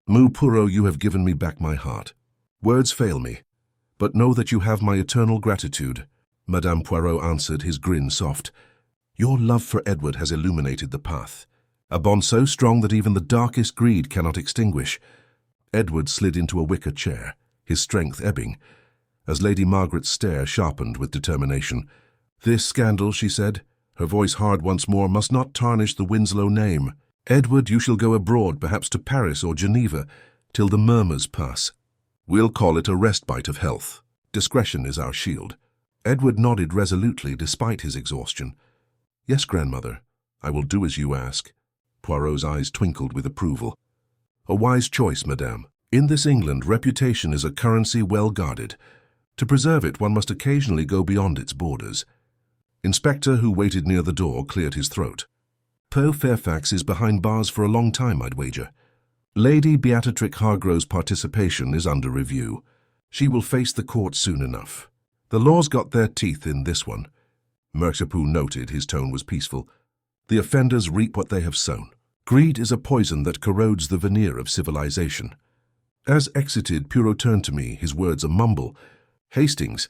Poirot, you have given me back my heart. Words fail me, but know that you have my eternal gratitude. Madame Poirot answered, his grin soft. Your love for Edward has illuminated the path, a bond so strong that even the darkest greed cannot extinguish. Edward slid into a wicker chair, his strength ebbing, as Lady Margaret's stare sharpened with determination. This scandal, she said, her voice hard once more, must not tarnish the Winslow name. Edward, you shall go abroad, perhaps to Paris or Geneva, till the murmurs pass. We'll call it a respite of health. Discretion is our shield. Edward nodded resolutely despite his exhaustion. Yes, grandmother, I will do as you ask. Poirot's eyes twinkled with approval. A wise choice, madame. In this England, reputation is a currency well guarded. To preserve it, one must occasionally go beyond its borders. Inspector, who waited near the door, cleared his throat. Poe Fairfax is behind bars for a long time, I'd wager. Lady Beatrix Hargrove's participation is under review. She will face the court soon enough. The law's got their teeth in this one. Merchapu noted, his tone was peaceful. The offenders reap what they have sown. Greed is a poison that corrodes the veneer of civilization. As exited, Poirot turned to me, his words a mumble. Hastings,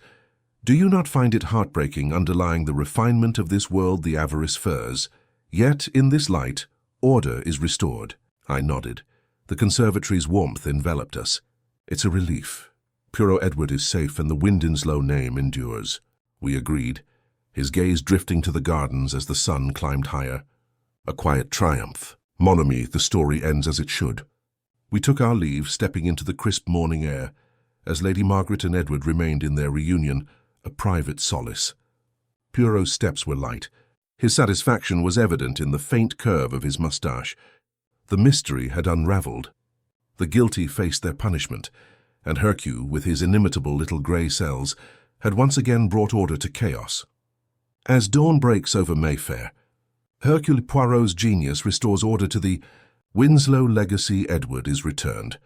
do you not find it heartbreaking underlying the refinement of this world the avarice furs? Yet, in this light, order is restored. I nodded. The conservatory's warmth enveloped us. It's a relief. Poirot Edward is safe and the Winslow name endures. We agreed, his gaze drifting to the gardens as the sun climbed higher. A quiet triumph. Mon ami, the story ends as it should. We took our leave, stepping into the crisp morning air, as Lady Margaret and Edward remained in their reunion, a private solace. Poirot's steps were light. His satisfaction was evident in the faint curve of his moustache. The mystery had unravelled. The guilty faced their punishment, and Hercule, with his inimitable little grey cells, had once again brought order to chaos. As dawn breaks over Mayfair, Hercule Poirot's genius restores order to the Winslow legacy. Edward is returned.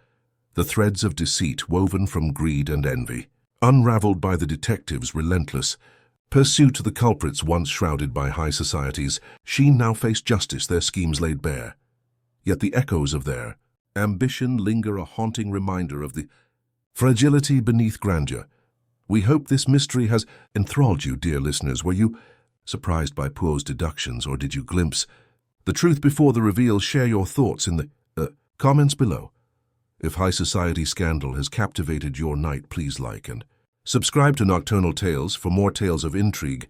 The threads of deceit woven from greed and envy, unravelled by the detective's relentless pursuit to the culprits once shrouded by high society's sheen, now faced justice, their schemes laid bare. Yet the echoes of their ambition linger, a haunting reminder of the fragility beneath grandeur. We hope this mystery has enthralled you, dear listeners. Were you surprised by Poirot's deductions, or did you glimpse the truth before the reveal? Share your thoughts in the comments below. If high society scandal has captivated your night, please like and subscribe to Nocturnal Tales for more tales of intrigue.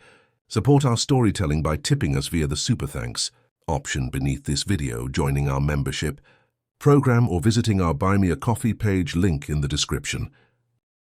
Support our storytelling by tipping us via the Super Thanks option beneath this video, joining our membership program, or visiting our Buy Me a Coffee page, link in the description.